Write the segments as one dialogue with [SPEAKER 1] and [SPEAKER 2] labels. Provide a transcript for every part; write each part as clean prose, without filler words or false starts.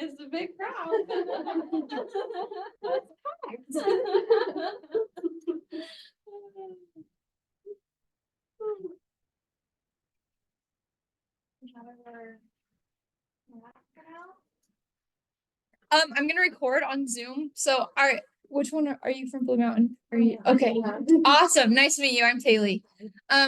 [SPEAKER 1] It's a big crowd. I'm gonna record on Zoom. So, which one are you from Blue Mountain? Are you okay? Awesome. Nice to meet you. I'm Kaylee.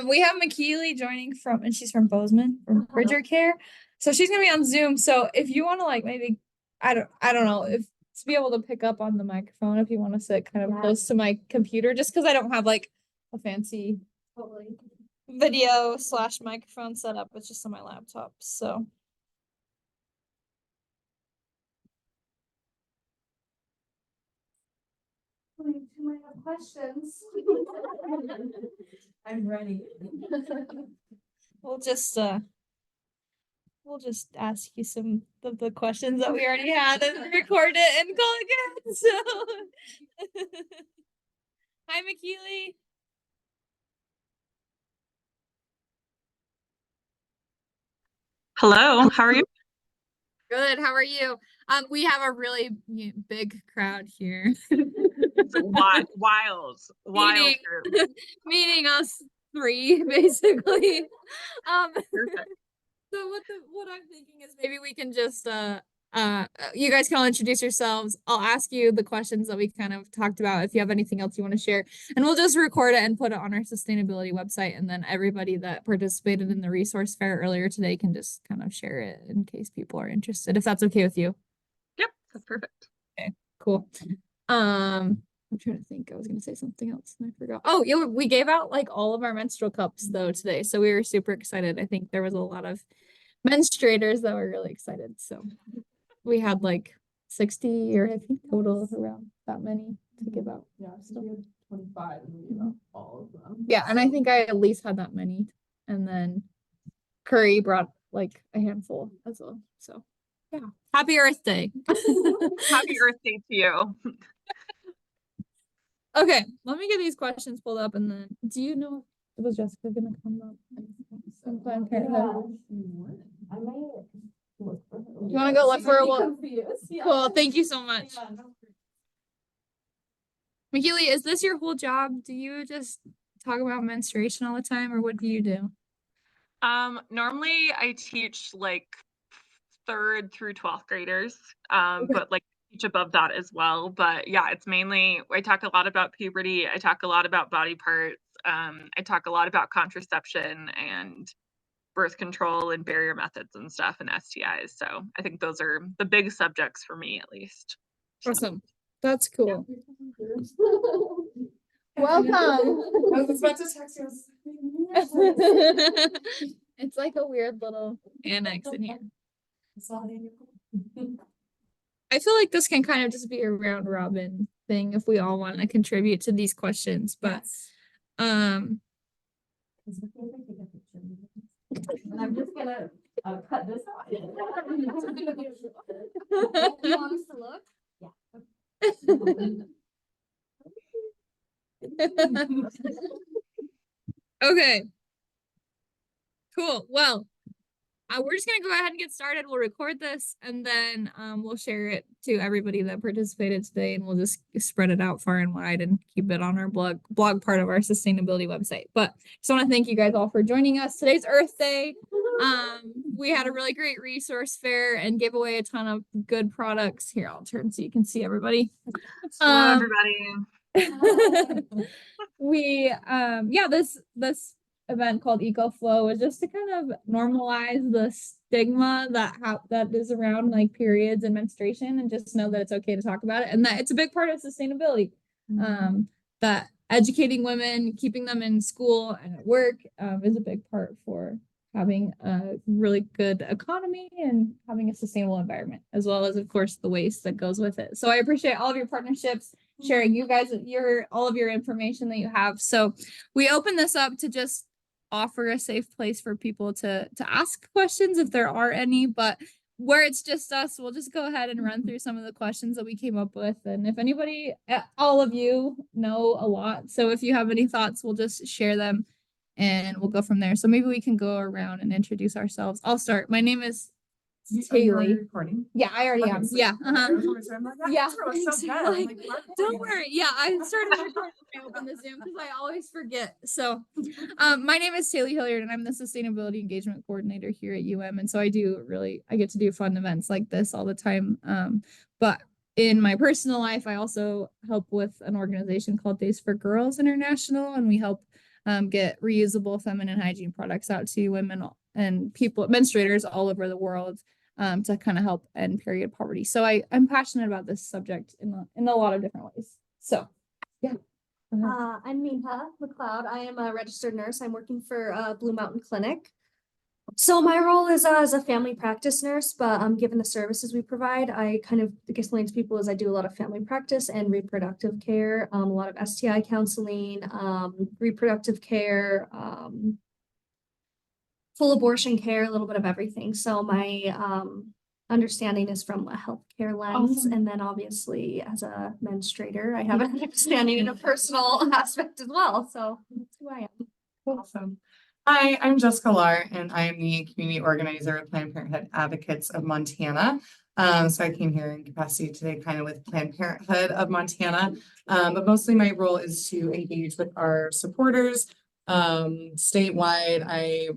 [SPEAKER 1] We have McKeely joining and she's from Bozeman from Bridger Care. So she's gonna be on Zoom. So if you want to maybe I don't know if to be able to pick up on the microphone if you want to sit kind of close to my computer, just because I don't have a fancy video / microphone set up. It's just on my laptop. So you might have questions.
[SPEAKER 2] I'm ready.
[SPEAKER 1] We'll just ask you some of the questions that we already had and record it and call it good. So hi McKeely.
[SPEAKER 3] Hello, how are you?
[SPEAKER 1] Good. How are you? We have a really big crowd here.
[SPEAKER 3] Wild
[SPEAKER 1] meeting us three basically.
[SPEAKER 3] Perfect.
[SPEAKER 1] So what I'm thinking is maybe we can just you guys can all introduce yourselves. I'll ask you the questions that we kind of talked about if you have anything else you want to share, and we'll just record it and put it on our sustainability website, and then everybody that participated in the resource fair earlier today can just kind of share it in case people are interested, if that's okay with you.
[SPEAKER 3] Yep, that's perfect.
[SPEAKER 1] Okay, cool. I'm trying to think. I was going to say something else and I forgot. Oh, yeah, we gave out all of our menstrual cups though today, so we were super excited. I think there was a lot of menstruators that were really excited. So we had 60 or I think total around that many to give out.
[SPEAKER 2] Yeah, so we had 25 and we gave out all of them.
[SPEAKER 1] Yeah, and I think I at least had that many. And then Curry brought a handful as well. So yeah. Happy Earth Day.
[SPEAKER 3] Happy Earth Day to you.
[SPEAKER 1] Okay, let me get these questions pulled up and then do you know was Jessica gonna come up? Planned Parenthood?
[SPEAKER 2] I might look for her.
[SPEAKER 1] You want to go look for her? Well,
[SPEAKER 2] Yeah.
[SPEAKER 1] cool. Thank you so much.
[SPEAKER 2] Yeah, no.
[SPEAKER 1] McKeely, is this your whole job? Do you just talk about menstruation all the time, or what do you do?
[SPEAKER 3] Normally I teach 3rd through 12th graders,
[SPEAKER 1] Okay.
[SPEAKER 3] but teach above that as well. But yeah, it's mainly I talk a lot about puberty. I talk a lot about body parts. I talk a lot about contraception and birth control and barrier methods and stuff and STIs. So I think those are the big subjects for me, at least.
[SPEAKER 1] Awesome. That's cool. Welcome.
[SPEAKER 2] I was about to text you.
[SPEAKER 1] It's like a weird little annex in here. I feel like this can kind of just be a round robin thing if we all want to contribute to these questions, but
[SPEAKER 2] And I'm just gonna cut this out.
[SPEAKER 1] You
[SPEAKER 2] want us to look?
[SPEAKER 1] Okay. Cool. Well, we're just gonna go ahead and get started. We'll record this and then we'll share it to everybody that participated today, and we'll just spread it out far and wide and keep it on our blog part of our sustainability website. But just want to thank you guys all for joining us. Today's Earth Day. We had a really great resource fair and gave away a ton of good products. Here, I'll turn so you can see everybody.
[SPEAKER 3] Hello, everybody.
[SPEAKER 1] We this event called EcoFlow is just to kind of normalize the stigma that is around periods and menstruation, and just know that it's okay to talk about it and that it's a big part of sustainability. That educating women, keeping them in school and at work is a big part for having a really good economy and having a sustainable environment, as well as, of course, the waste that goes with it. So I appreciate all of your partnerships, sharing you guys all of your information that you have. So we open this up to just offer a safe place for people to ask questions if there are any, but where it's just us, we'll just go ahead and run through some of the questions that we came up with. And if anybody, all of you know a lot, so if you have any thoughts, we'll just share them and we'll go from there. So maybe we can go around and introduce ourselves. I'll start. My name is It's
[SPEAKER 4] Are you
[SPEAKER 1] Haley.
[SPEAKER 4] already recording?
[SPEAKER 1] Yeah, I already
[SPEAKER 4] Okay,
[SPEAKER 1] am.
[SPEAKER 4] so-
[SPEAKER 1] Yeah.
[SPEAKER 4] I'm like, that
[SPEAKER 1] Yeah,
[SPEAKER 4] intro was so
[SPEAKER 1] thanks.
[SPEAKER 4] good. I'm
[SPEAKER 1] Like,
[SPEAKER 4] like, what?
[SPEAKER 1] Don't worry. Yeah, I started recording when I opened the Zoom because I always forget. So, my name is Haley Hilliard, and I'm the Sustainability Engagement Coordinator here at UM. And so I get to do fun events like this all the time. But in my personal life, I also help with an organization called Days for Girls International, and we help get reusable feminine hygiene products out to women and people, menstruators all over the world, to kind of help end period poverty. So I'm passionate about this subject in a lot of different ways. So, yeah.
[SPEAKER 5] I'm Minha McLeod. I am a registered nurse. I'm working for Blue Mountain Clinic. So my role is as a family practice nurse, but given the services we provide, I kind of explain to people is I do a lot of family practice and reproductive care, a lot of STI counseling, reproductive care, full abortion care, a little bit of everything. So my understanding is from a healthcare lens,
[SPEAKER 1] Awesome.
[SPEAKER 5] and then obviously as a menstruator, I have an understanding in a personal aspect as well. So that's who I am.
[SPEAKER 4] Awesome. Hi, I'm Jessica Lar, and I'm the community organizer of Planned Parenthood Advocates of Montana. So I came here in capacity today kind of with Planned Parenthood of Montana. But mostly my role is to engage with our supporters. Statewide, I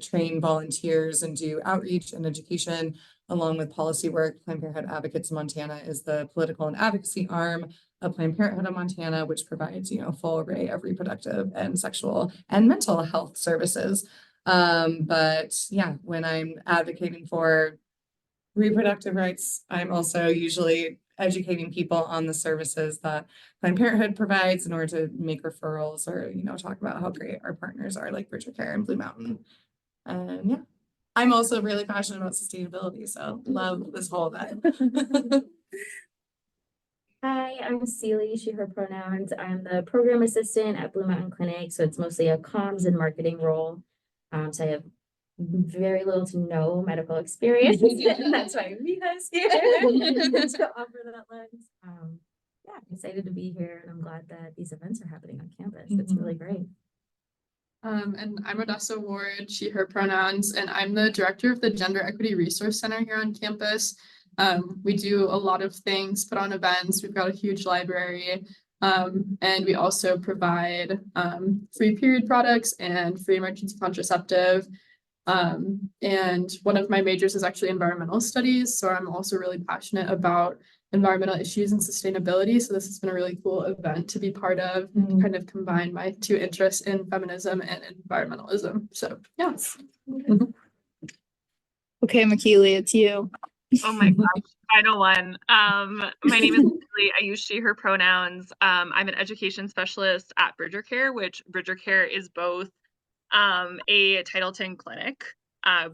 [SPEAKER 4] train volunteers and do outreach and education along with policy work. Planned Parenthood Advocates of Montana is the political and advocacy arm of Planned Parenthood of Montana, which provides, full array of reproductive and sexual and mental health services. But yeah, when I'm advocating for reproductive rights, I'm also usually educating people on the services that Planned Parenthood provides in order to make referrals or, talk about how great our partners are like Bridger Care and Blue Mountain. And yeah, I'm also really passionate about sustainability, so love this whole event.
[SPEAKER 2] Hi, I'm Celie, she, her pronouns. I'm the program assistant at Blue Mountain Clinic, so it's mostly a comms and marketing role. So I have very little to no medical experience, and that's why Mika's here to offer that lens. Yeah, I'm excited to be here, and I'm glad that these events are happening on campus. It's really great.
[SPEAKER 6] And I'm Odessa Ward, she, her pronouns, and I'm the director of the Gender Equity Resource Center here on campus. We do a lot of things, put on events. We've got a huge library, and we also provide free period products and free emergency contraceptive. And one of my majors is actually environmental studies, so I'm also really passionate about environmental issues and sustainability. So this has been a really cool event to be part of, and kind of combine my two interests in feminism and environmentalism. So yes.
[SPEAKER 1] Okay, McKeely, it's you.
[SPEAKER 3] Oh my gosh, final one. My name is Haley. I use she, her pronouns. I'm an education specialist at Bridger Care, which Bridger Care is both a Title X clinic.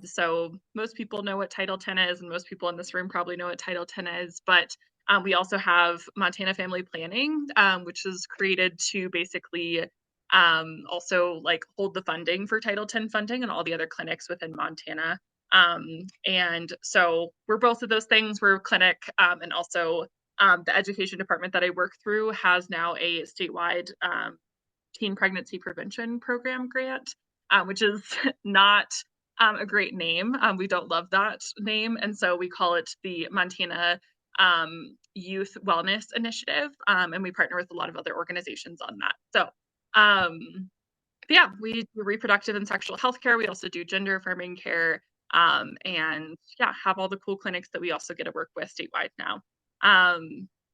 [SPEAKER 3] So most people know what Title X is, and most people in this room probably know what Title X is, but we also have Montana Family Planning, which is created to basically also like hold the funding for Title X funding and all the other clinics within Montana. And so we're both of those things. We're a clinic, and also the education department that I work through has now a statewide teen pregnancy prevention program grant, which is not a great name. We don't love that name. And so we call it the Montana Youth Wellness Initiative. And we partner with a lot of other organizations on that. So yeah, we do reproductive and sexual health care. We also do gender affirming care. And yeah, have all the cool clinics that we also get to work with statewide now.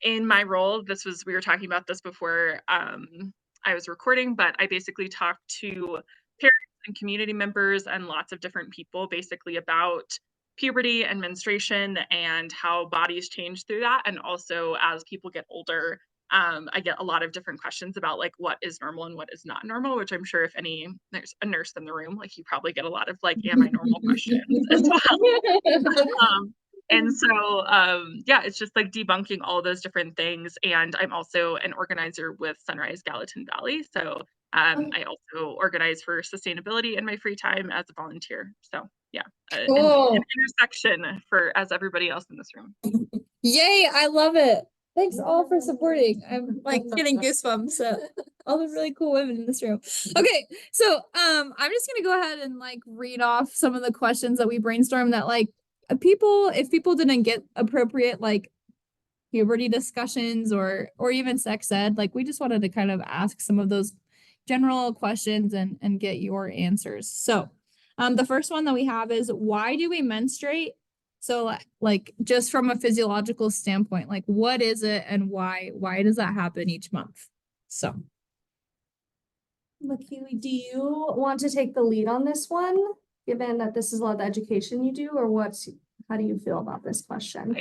[SPEAKER 3] In my role, we were talking about this before I was recording, but I basically talk to parents and community members and lots of different people basically about puberty and menstruation and how bodies change through that. And also as people get older, I get a lot of different questions about like what is normal and what is not normal, which I'm sure if there's a nurse in the room, like you probably get a lot of like, am I normal questions as well. And so, yeah, it's just like debunking all those different things. And I'm also an organizer with Sunrise Gallatin Valley. So I also organize for sustainability in my free time as a volunteer. So yeah, an intersection as everybody else in this room.
[SPEAKER 1] Yay, I love it. Thanks all for supporting. I'm like getting goosebumps at all the really cool women in this room. Okay, so I'm just gonna go ahead and like read off some of the questions that we brainstormed that like if people didn't get appropriate like puberty discussions or even sex ed, like we just wanted to kind of ask some of those general questions and get your answers. So the first one that we have is, why do we menstruate? So like just from a physiological standpoint, like what is it and why does that happen each month? So
[SPEAKER 5] McKeely, do you want to take the lead on this one, given that this is a lot of the education you do, or how do you feel about this question?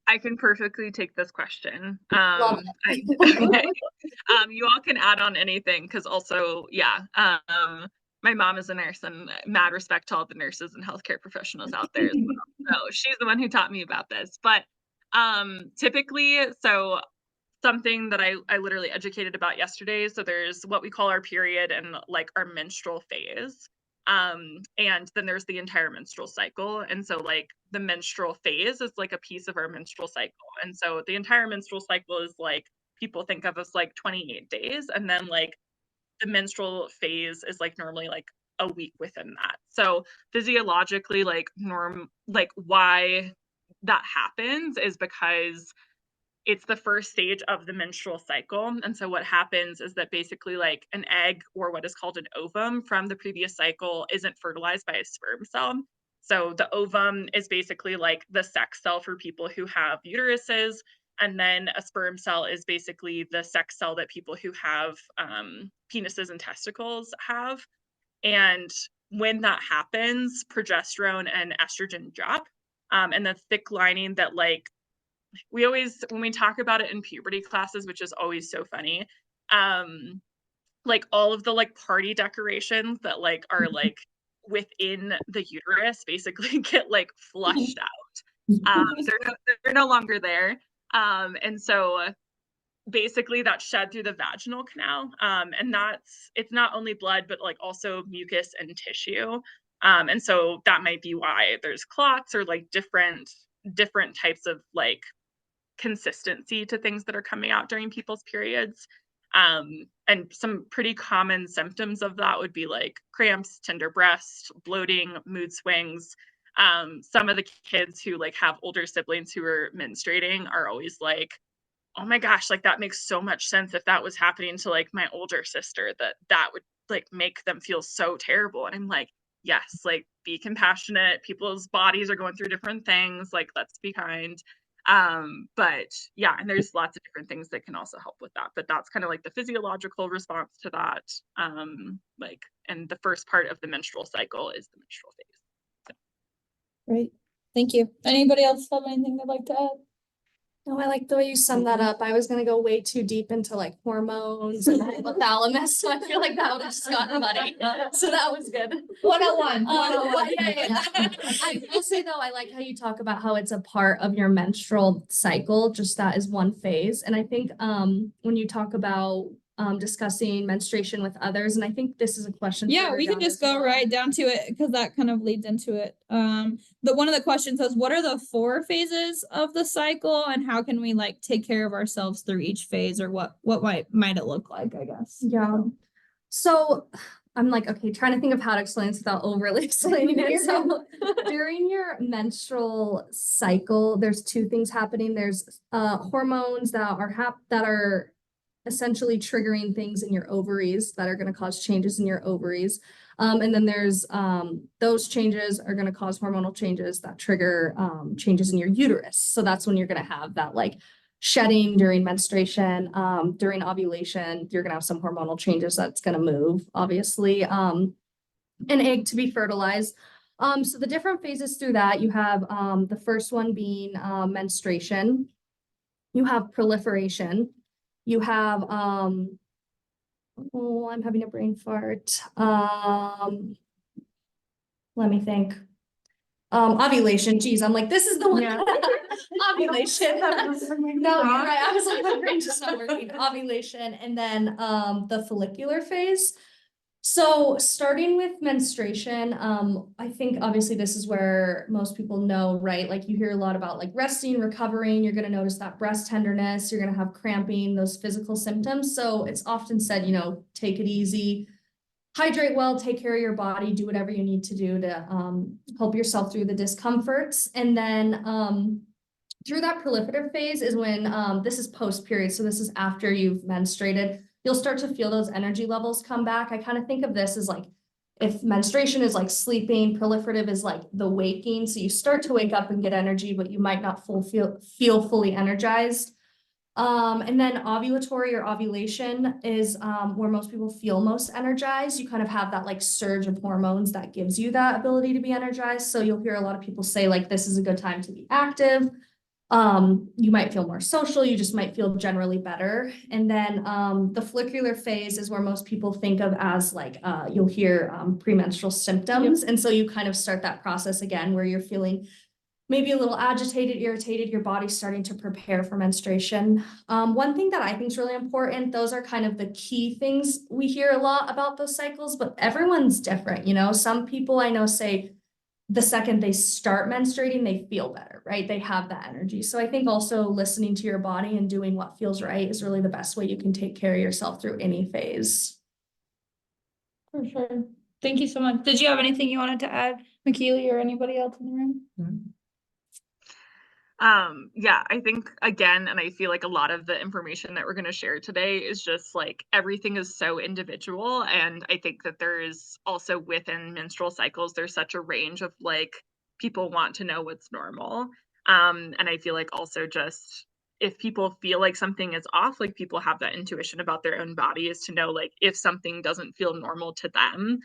[SPEAKER 3] I can perfectly take this question.
[SPEAKER 5] Love
[SPEAKER 3] You all can add on anything, because also, yeah, my mom is a nurse, and mad respect to all the nurses and healthcare professionals out there as well. So she's the one who taught me about this. But typically, so something that I literally educated about yesterday. So there's what we call our period and like our menstrual phase. And then there's the entire menstrual cycle. And so like the menstrual phase is like a piece of our menstrual cycle. And so the entire menstrual cycle is like, people think of as like 28 days. And then like the menstrual phase is like normally like a week within that. So physiologically, like why that happens is because it's the first stage of the menstrual cycle. And so what happens is that basically like an egg, or what is called an ovum from the previous cycle, isn't fertilized by a sperm cell. So the ovum is basically like the sex cell for people who have uteruses. And then a sperm cell is basically the sex cell that people who have penises and testicles have. And when that happens, progesterone and estrogen drop. And the thick lining that like, we always, when we talk about it in puberty classes, which is always so funny, like all of the like party decorations that like are like within the uterus basically get like flushed out. They're no longer there. And so basically that's shed through the vaginal canal. And it's not only blood, but like also mucus and tissue. And so that might be why there's clots or like different types of like consistency to things that are coming out during people's periods. And some pretty common symptoms of that would be like cramps, tender breast, bloating, mood swings. Some of the kids who like have older siblings who are menstruating are always like, oh my gosh, like that makes so much sense. If that was happening to like my older sister, that would like make them feel so terrible. And I'm like, yes, like be compassionate. People's bodies are going through different things. Like, let's be kind. But yeah, and there's lots of different things that can also help with that. But that's kind of like the physiological response to that. Like, and the first part of the menstrual cycle is the menstrual phase. So.
[SPEAKER 1] Great. Thank you. Anybody else have anything they'd like to add?
[SPEAKER 5] No, I like the way you summed that up. I was gonna go way too deep into like hormones and hypothalamus, so I feel like that would have just gotten muddy. So that was good.
[SPEAKER 1] 101.
[SPEAKER 5] I will say though, I like how you talk about how it's a part of your menstrual cycle, just that is one phase. And I think when you talk about discussing menstruation with others, and I think this is a question.
[SPEAKER 1] Yeah, we can just go right down to it because that kind of leads into it. One of the questions says, what are the 4 phases of the cycle and how can we like take care of ourselves through each phase, or what might it look like, I guess?
[SPEAKER 5] Yeah. So I'm like, okay, trying to think of how to explain this without overly explaining it. So during your menstrual cycle, there's 2 things happening. There's hormones that are essentially triggering things in your ovaries that are going to cause changes in your ovaries. And then there's those changes are going to cause hormonal changes that trigger changes in your uterus. So that's when you're going to have that like shedding during menstruation, during ovulation, you're going to have some hormonal changes that's going to move, obviously, an egg to be fertilized. So the different phases through that, you have the first one being menstruation, you have proliferation, you have I'm having a brain fart. Let me think. Ovulation. Geez, I'm like, this is the one.
[SPEAKER 4] Yeah.
[SPEAKER 5] Ovulation. No, you're right. I was like, my brain just not working. Ovulation, and then the follicular phase. So starting with menstruation, I think obviously this is where most people know, right? Like you hear a lot about like resting, recovering, you're going to notice that breast tenderness, you're going to have cramping, those physical symptoms. So it's often said, take it easy. hydrate well, take care of your body, do whatever you need to do to help yourself through the discomforts. And then through that proliferative phase is when this is post period. So this is after you've menstruated. You'll start to feel those energy levels come back. I kind of think of this as like if menstruation is like sleeping, proliferative is like the waking. So you start to wake up and get energy, but you might not feel fully energized. And then ovulatory or ovulation is where most people feel most energized. You kind of have that like surge of hormones that gives you that ability to be energized. So you'll hear a lot of people say like this is a good time to be active. You might feel more social, you just might feel generally better. And then the follicular phase is where most people think of as like you'll hear premenstrual symptoms. And so you kind of start that process again where you're feeling maybe a little agitated, irritated, your body's starting to prepare for menstruation. One thing that I think is really important, those are kind of the key things we hear a lot about those cycles, but everyone's different, you know. Some people I know say the second they start menstruating, they feel better, right? They have that energy. So I think also listening to your body and doing what feels right is really the best way you can take care of yourself through any phase.
[SPEAKER 1] For sure. Thank you so much. Did you have anything you wanted to add, McKeely, or anybody else in the room?
[SPEAKER 3] Yeah, I think again, and I feel like a lot of the information that we're going to share today is just like everything is so individual. And I think that there is also within menstrual cycles, there's such a range of like people want to know what's normal. And I feel like also just if people feel like something is off, like people have that intuition about their own body is to know like if something doesn't feel normal to them,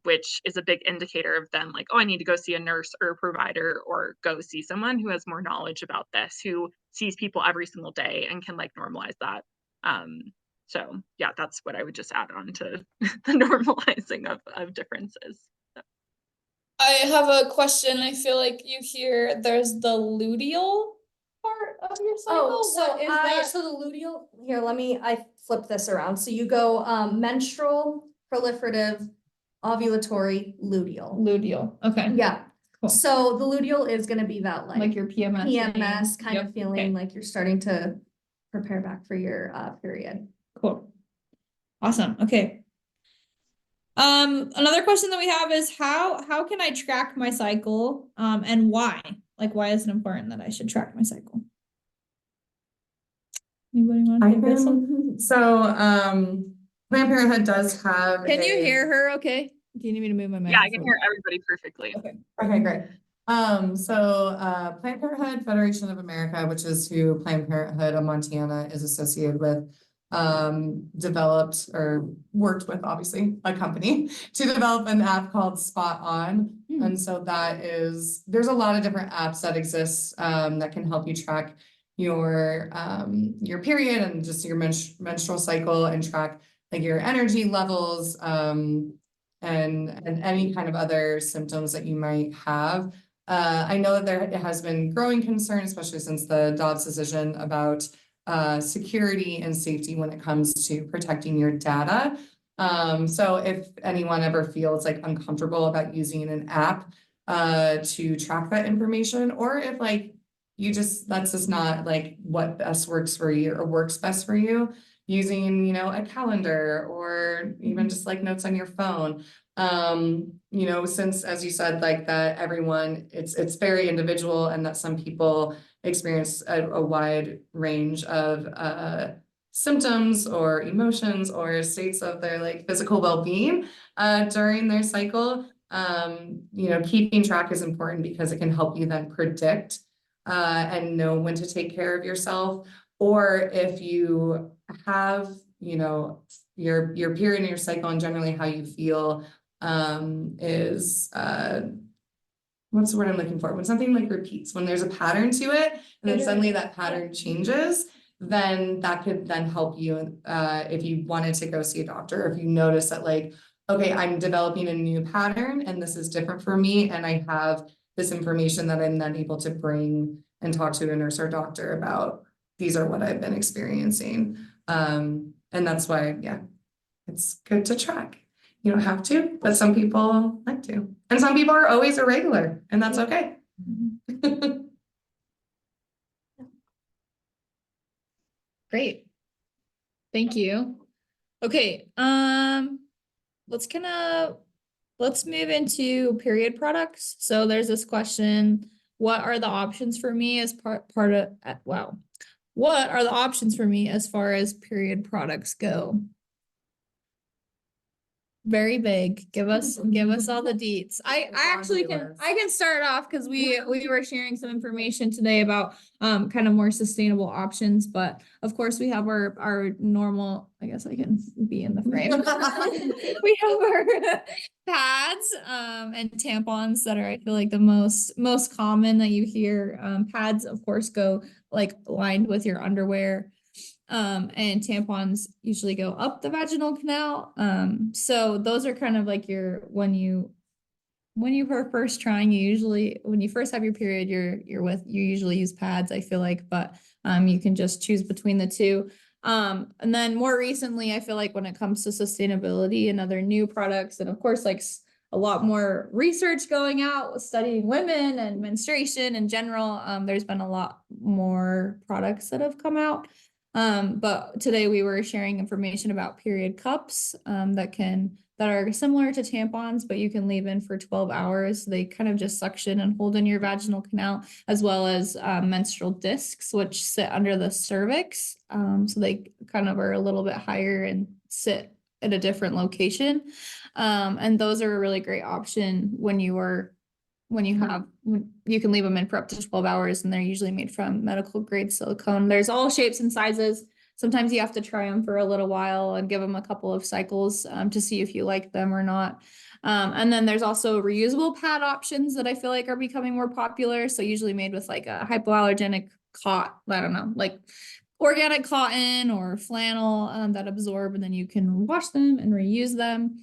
[SPEAKER 3] which is a big indicator of then like, oh, I need to go see a nurse or a provider or go see someone who has more knowledge about this, who sees people every single day and can like normalize that. So yeah, that's what I would just add on to the normalizing of differences.
[SPEAKER 1] I have a question. I feel like you hear there's the luteal part of your cycle.
[SPEAKER 5] Oh, so
[SPEAKER 1] What is that?
[SPEAKER 5] so the luteal, here, I flip this around. So you go menstrual, proliferative, ovulatory, luteal.
[SPEAKER 1] Luteal. Okay.
[SPEAKER 5] Yeah.
[SPEAKER 1] Cool.
[SPEAKER 5] So the luteal is gonna be that
[SPEAKER 1] Like your PMS.
[SPEAKER 5] PMS kind
[SPEAKER 1] Yep.
[SPEAKER 5] of feeling
[SPEAKER 1] Okay.
[SPEAKER 5] like you're starting to prepare back for your period.
[SPEAKER 1] Cool. Awesome. Okay. Another question that we have is how can I track my cycle? And why? Like, why is it important that I should track my cycle? Anybody want to take this one?
[SPEAKER 4] So, Planned Parenthood does have
[SPEAKER 1] Can you
[SPEAKER 4] a-
[SPEAKER 1] hear her? Okay. Do you need me to move my mic?
[SPEAKER 3] Yeah, I can hear everybody perfectly.
[SPEAKER 1] Okay.
[SPEAKER 4] Okay, great. Planned Parenthood Federation of America, which is who Planned Parenthood of Montana is associated with, developed or worked with obviously a company to develop an app called Spot On. And so there's a lot of different apps that exist that can help you track your period and just your menstrual cycle and track like your energy levels and any kind of other symptoms that you might have. I know that there has been growing concern, especially since the Dobbs decision, about security and safety when it comes to protecting your data. So if anyone ever feels like uncomfortable about using an app to track that information, or if like that's just not like what best works for you or works best for you, using, a calendar or even just like notes on your phone. Since, as you said, like that everyone, it's very individual and that some people experience a wide range of symptoms or emotions or states of their like physical well-being during their cycle. Keeping track is important because it can help you then predict and know when to take care of yourself. Or if you have, your period and your cycle and generally how you feel is what's the word I'm looking for? When something like repeats, when there's a pattern to it, and then suddenly that pattern changes, then that could then help you if you wanted to go see a doctor, or if you notice that like, okay, I'm developing a new pattern and this is different for me, and I have this information that I'm then able to bring and talk to a nurse or doctor about. These are what I've been experiencing. And that's why, yeah, it's good to track. You don't have to, but some people like to. And some people are always irregular, and that's okay.
[SPEAKER 1] Great. Thank you. Okay. let's move into period products. So there's this question, what are the options for me as part of, wow. What are the options for me as far as period products go? Very vague. Give us all the deets. I actually can, I can start off because we were sharing some information today about kind of more sustainable options, but of course we have our normal, I guess I can be in the frame. We have our pads and tampons that are, I feel like, the most common that you hear. Pads of course go like lined with your underwear. And tampons usually go up the vaginal canal. So those are kind of like when you are first trying, when you first have your period, you usually use pads, I feel like, but you can just choose between the two. And then more recently, I feel like when it comes to sustainability and other new products, and of course, like a lot more research going out with studying women and menstruation in general, there's been a lot more products that have come out. But today we were sharing information about period cups that are similar to tampons, but you can leave in for 12 hours. They kind of just suction and hold in your vaginal canal, as well as menstrual discs, which sit under the cervix. So they kind of are a little bit higher and sit at a different location. And those are a really great option when you can leave them in for up to 12 hours, and they're usually made from medical grade silicone. There's all shapes and sizes. Sometimes you have to try them for a little while and give them a couple of cycles to see if you like them or not. And then there's also reusable pad options that I feel like are becoming more popular. So usually made with like a hypoallergenic cotton, I don't know, like organic cotton or flannel that absorb, and then you can wash them and reuse them.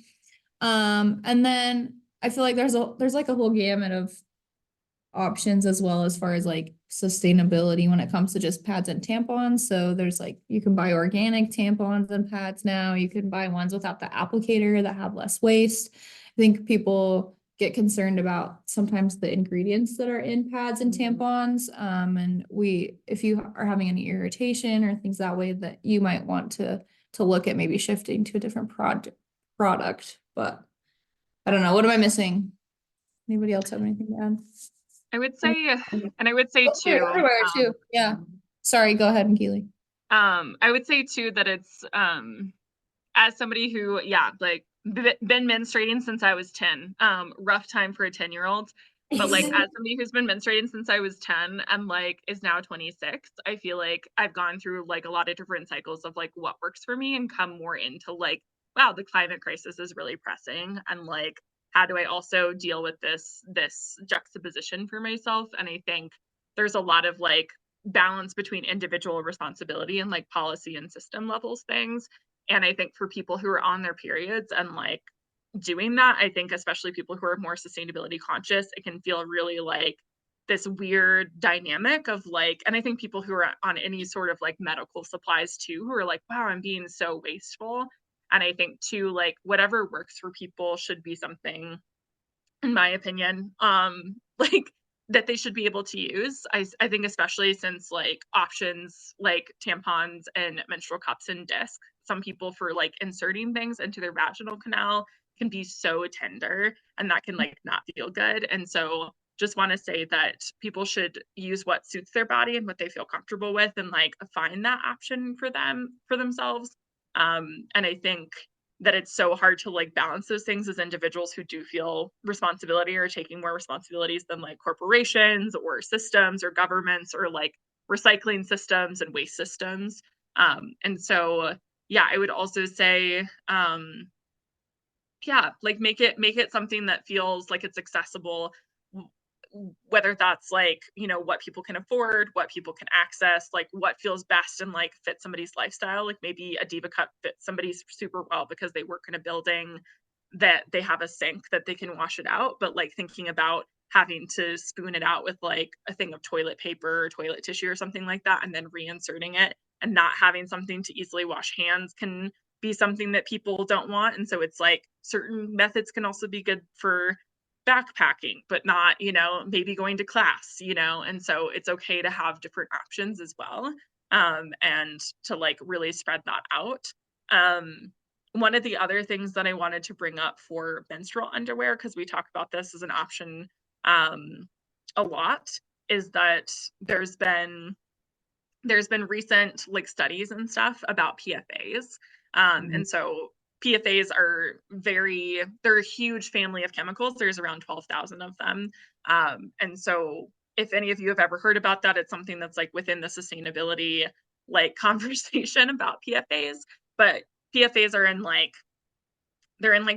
[SPEAKER 1] And then I feel like there's like a whole gamut of options as well as far as like sustainability when it comes to just pads and tampons. So there's like, you can buy organic tampons and pads now. You can buy ones without the applicator that have less waste. I think people get concerned about sometimes the ingredients that are in pads and tampons. And if you are having any irritation or things that way, that you might want to look at maybe shifting to a different product. But I don't know. What am I missing? Anybody else have anything to add?
[SPEAKER 3] I would say too.
[SPEAKER 1] Everywhere too. Yeah. Sorry, go ahead, Keely.
[SPEAKER 3] I would say too that it's as somebody who, like been menstruating since I was 10. Rough time for a 10-year-old. But like as somebody who's been menstruating since I was 10 and like is now 26, I feel like I've gone through like a lot of different cycles of like what works for me and come more into like, wow, the climate crisis is really pressing, and like how do I also deal with this juxtaposition for myself? And I think there's a lot of like balance between individual responsibility and like policy and system levels things. And I think for people who are on their periods and like doing that, I think especially people who are more sustainability conscious, it can feel really like this weird dynamic of like, and I think people who are on any sort of like medical supplies too, who are like, wow, I'm being so wasteful. And I think too, like whatever works for people should be something, in my opinion, like that they should be able to use. I think especially since like options like tampons and menstrual cups and disc, some people for like inserting things into their vaginal canal can be so tender, and that can like not feel good. And so just want to say that people should use what suits their body and what they feel comfortable with, and like find that option for themselves. And I think that it's so hard to like balance those things as individuals who do feel responsibility or taking more responsibilities than like corporations or systems or governments or like recycling systems and waste systems. And so, I would also say, like make it something that feels like it's accessible, whether that's like, what people can afford, what people can access, like what feels best and like fit somebody's lifestyle. Like maybe a Diva cup fits somebody super well because they work in a building that they have a sink that they can wash it out, but like thinking about having to spoon it out with like a thing of toilet paper or toilet tissue or something like that and then reinserting it, and not having something to easily wash hands can be something that people don't want. And so it's like certain methods can also be good for backpacking, but not, maybe going to class, and so it's okay to have different options as well, and to like really spread that out. one of the other things that I wanted to bring up for menstrual underwear, because we talk about this as an option a lot, is that there's been recent like studies and stuff about PFAs. And so PFAs are they're a huge family of chemicals. There's around 12,000 of them. And so if any of you have ever heard about that, it's something that's like within the sustainability like conversation about PFAs. But PFAs are in like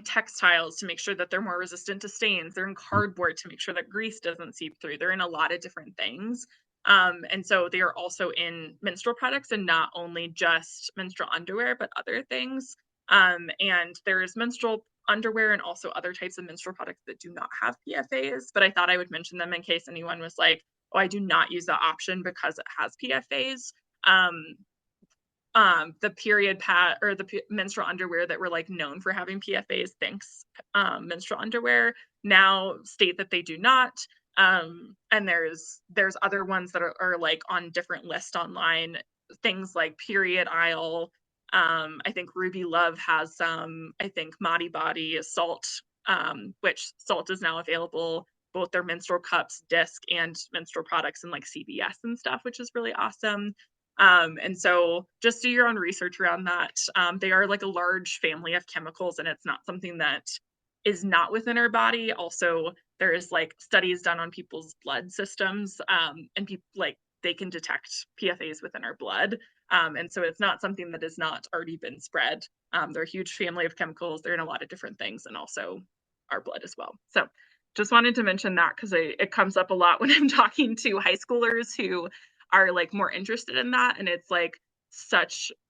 [SPEAKER 3] textiles to make sure that they're more resistant to stains. They're in cardboard to make sure that grease doesn't seep through. They're in a lot of different things. And so they are also in menstrual products, and not only just menstrual underwear, but other things. And there's menstrual underwear and also other types of menstrual products that do not have PFAs, but I thought I would mention them in case anyone was like, oh, I do not use that option because it has PFAs. The period pad or the menstrual underwear that were like known for having PFAs, thanks menstrual underwear, now state that they do not. And there's other ones that are like on different lists online, things like Period Isle. I think Ruby Love has some, I think Madi Body, Salt, which Salt is now available, both their menstrual cups, disc, and menstrual products in like CVS and stuff, which is really awesome. And so just do your own research around that. They are like a large family of chemicals, and it's not something that is not within our body. Also, there is like studies done on people's blood systems, and people like they can detect PFAs within our blood. And so it's not something that has not already been spread. They're a huge family of chemicals. They're in a lot of different things, and also our blood as well. So just wanted to mention that because it comes up a lot when I'm talking to high schoolers who are like more interested in that. And it's like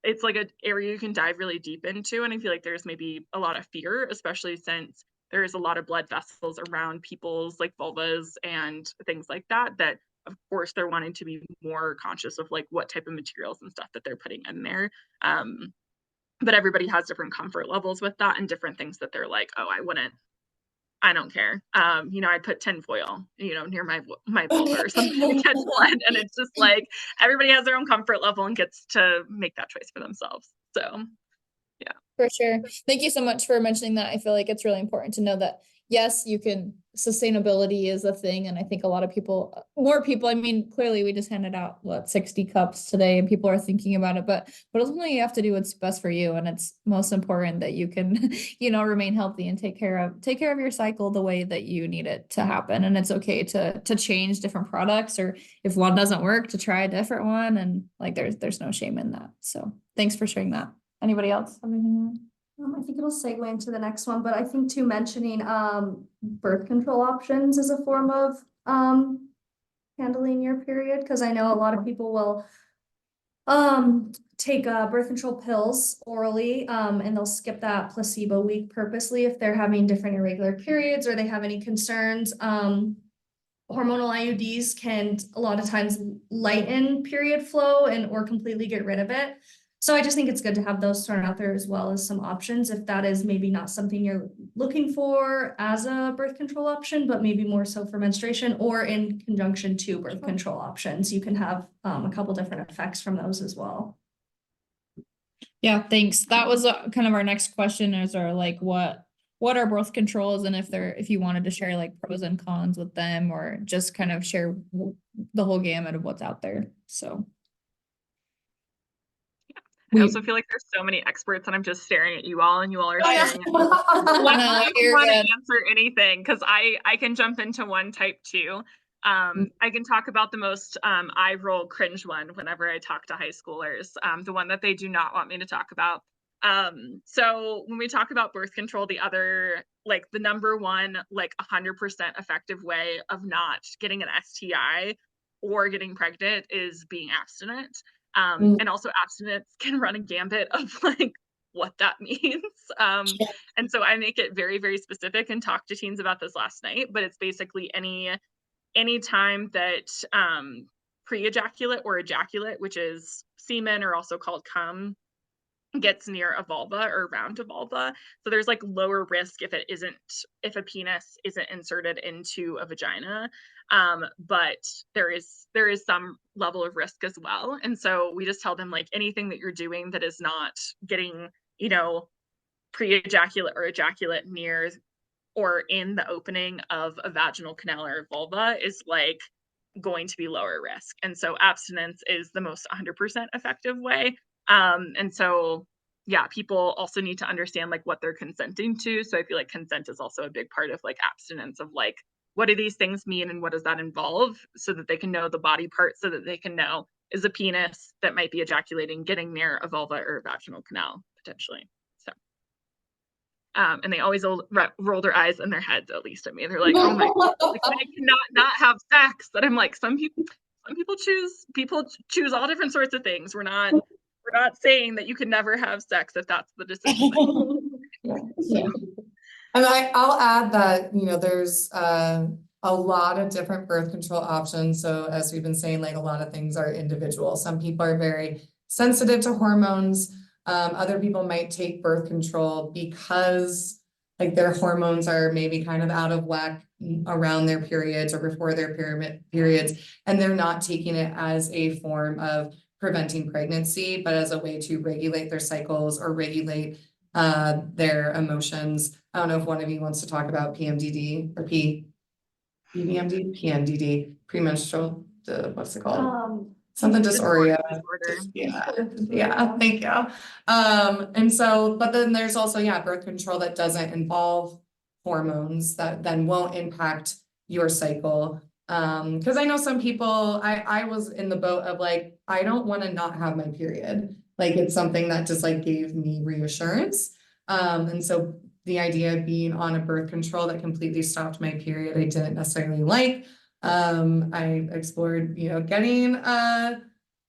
[SPEAKER 3] it's like an area you can dive really deep into. And I feel like there's maybe a lot of fear, especially since there is a lot of blood vessels around people's like vulvas and things like that, that of course they're wanting to be more conscious of like what type of materials and stuff that they're putting in there. But everybody has different comfort levels with that and different things that they're like, oh, I don't care. I'd put tinfoil, near my vulva or something to catch blood. And it's just like, everybody has their own comfort level and gets to make that choice for themselves. So, yeah.
[SPEAKER 1] For sure. Thank you so much for mentioning that. I feel like it's really important to know that, yes, sustainability is a thing. And I think a lot of more people, I mean, clearly we just handed out 60 cups today and people are thinking about it, but ultimately you have to do what's best for you. And it's most important that you can, remain healthy and take care of your cycle the way that you need it to happen. And it's okay to change different products, or if one doesn't work, to try a different one. And like, there's no shame in that. So thanks for sharing that. Anybody else have anything?
[SPEAKER 5] I think it'll segue into the next one, but I think too, mentioning birth control options as a form of handling your period, because I know a lot of people will take birth control pills orally, and they'll skip that placebo week purposely if they're having different irregular periods or they have any concerns. Hormonal IUDs can a lot of times lighten period flow or completely get rid of it. So I just think it's good to have those thrown out there as well as some options, if that is maybe not something you're looking for as a birth control option, but maybe more so for menstruation or in conjunction to birth control options. You can have a couple different effects from those as well.
[SPEAKER 1] Yeah, thanks. That was kind of our next question, is like what are birth controls, and if you wanted to share like pros and cons with them, or just kind of share the whole gamut of what's out there. So
[SPEAKER 3] I also feel like there's so many experts and I'm just staring at you all and you all are staring at me.
[SPEAKER 1] No,
[SPEAKER 3] I
[SPEAKER 1] you're
[SPEAKER 3] want to
[SPEAKER 1] good.
[SPEAKER 3] answer anything because I can jump into one type too. I can talk about the most eye roll cringe one whenever I talk to high schoolers, the one that they do not want me to talk about. So when we talk about birth control, the other, like the number one, like 100% effective way of not getting an STI or getting pregnant is being abstinent. And also abstinence can run a gambit of like what that means. And so I make it very, very specific and talked to teens about this last night, but it's basically any time that pre-ejaculate or ejaculate, which is semen or also called cum, gets near a vulva or around a vulva. So there's like lower risk if a penis isn't inserted into a vagina. But there is some level of risk as well. And so we just tell them like anything that you're doing that is not getting, pre-ejaculate or ejaculate near or in the opening of a vaginal canal or vulva is like going to be lower risk. And so abstinence is the most 100% effective way. And so, yeah, people also need to understand like what they're consenting to. So I feel like consent is also a big part of like abstinence, of like, what do these things mean and what does that involve, so that they can know the body part, so that they can know, is a penis that might be ejaculating getting near a vulva or a vaginal canal potentially. So and they always roll their eyes in their heads, at least at me. They're like, oh my God, like, I cannot not have sex. But I'm like, some people choose all different sorts of things. We're not saying that you can never have sex if that's the decision.
[SPEAKER 4] Yeah. And I'll add that, you know, there's a lot of different birth control options. So as we've been saying, like a lot of things are individual. Some people are very sensitive to hormones. Other people might take birth control because like their hormones are maybe kind of out of whack around their periods or before their periods, and they're not taking it as a form of preventing pregnancy, but as a way to regulate their cycles or regulate their emotions. I don't know if one of you wants to talk about PMDD or PMDD, premenstrual, what's it called? Something dysphoria. Yeah, thank you. And so, but then there's also, yeah, birth control that doesn't involve hormones that then won't impact your cycle. Because I know some people, I was in the boat of like, I don't want to not have my period. Like it's something that just like gave me reassurance. And so the idea of being on a birth control that completely stopped my period, I didn't necessarily like. I explored, you know, getting a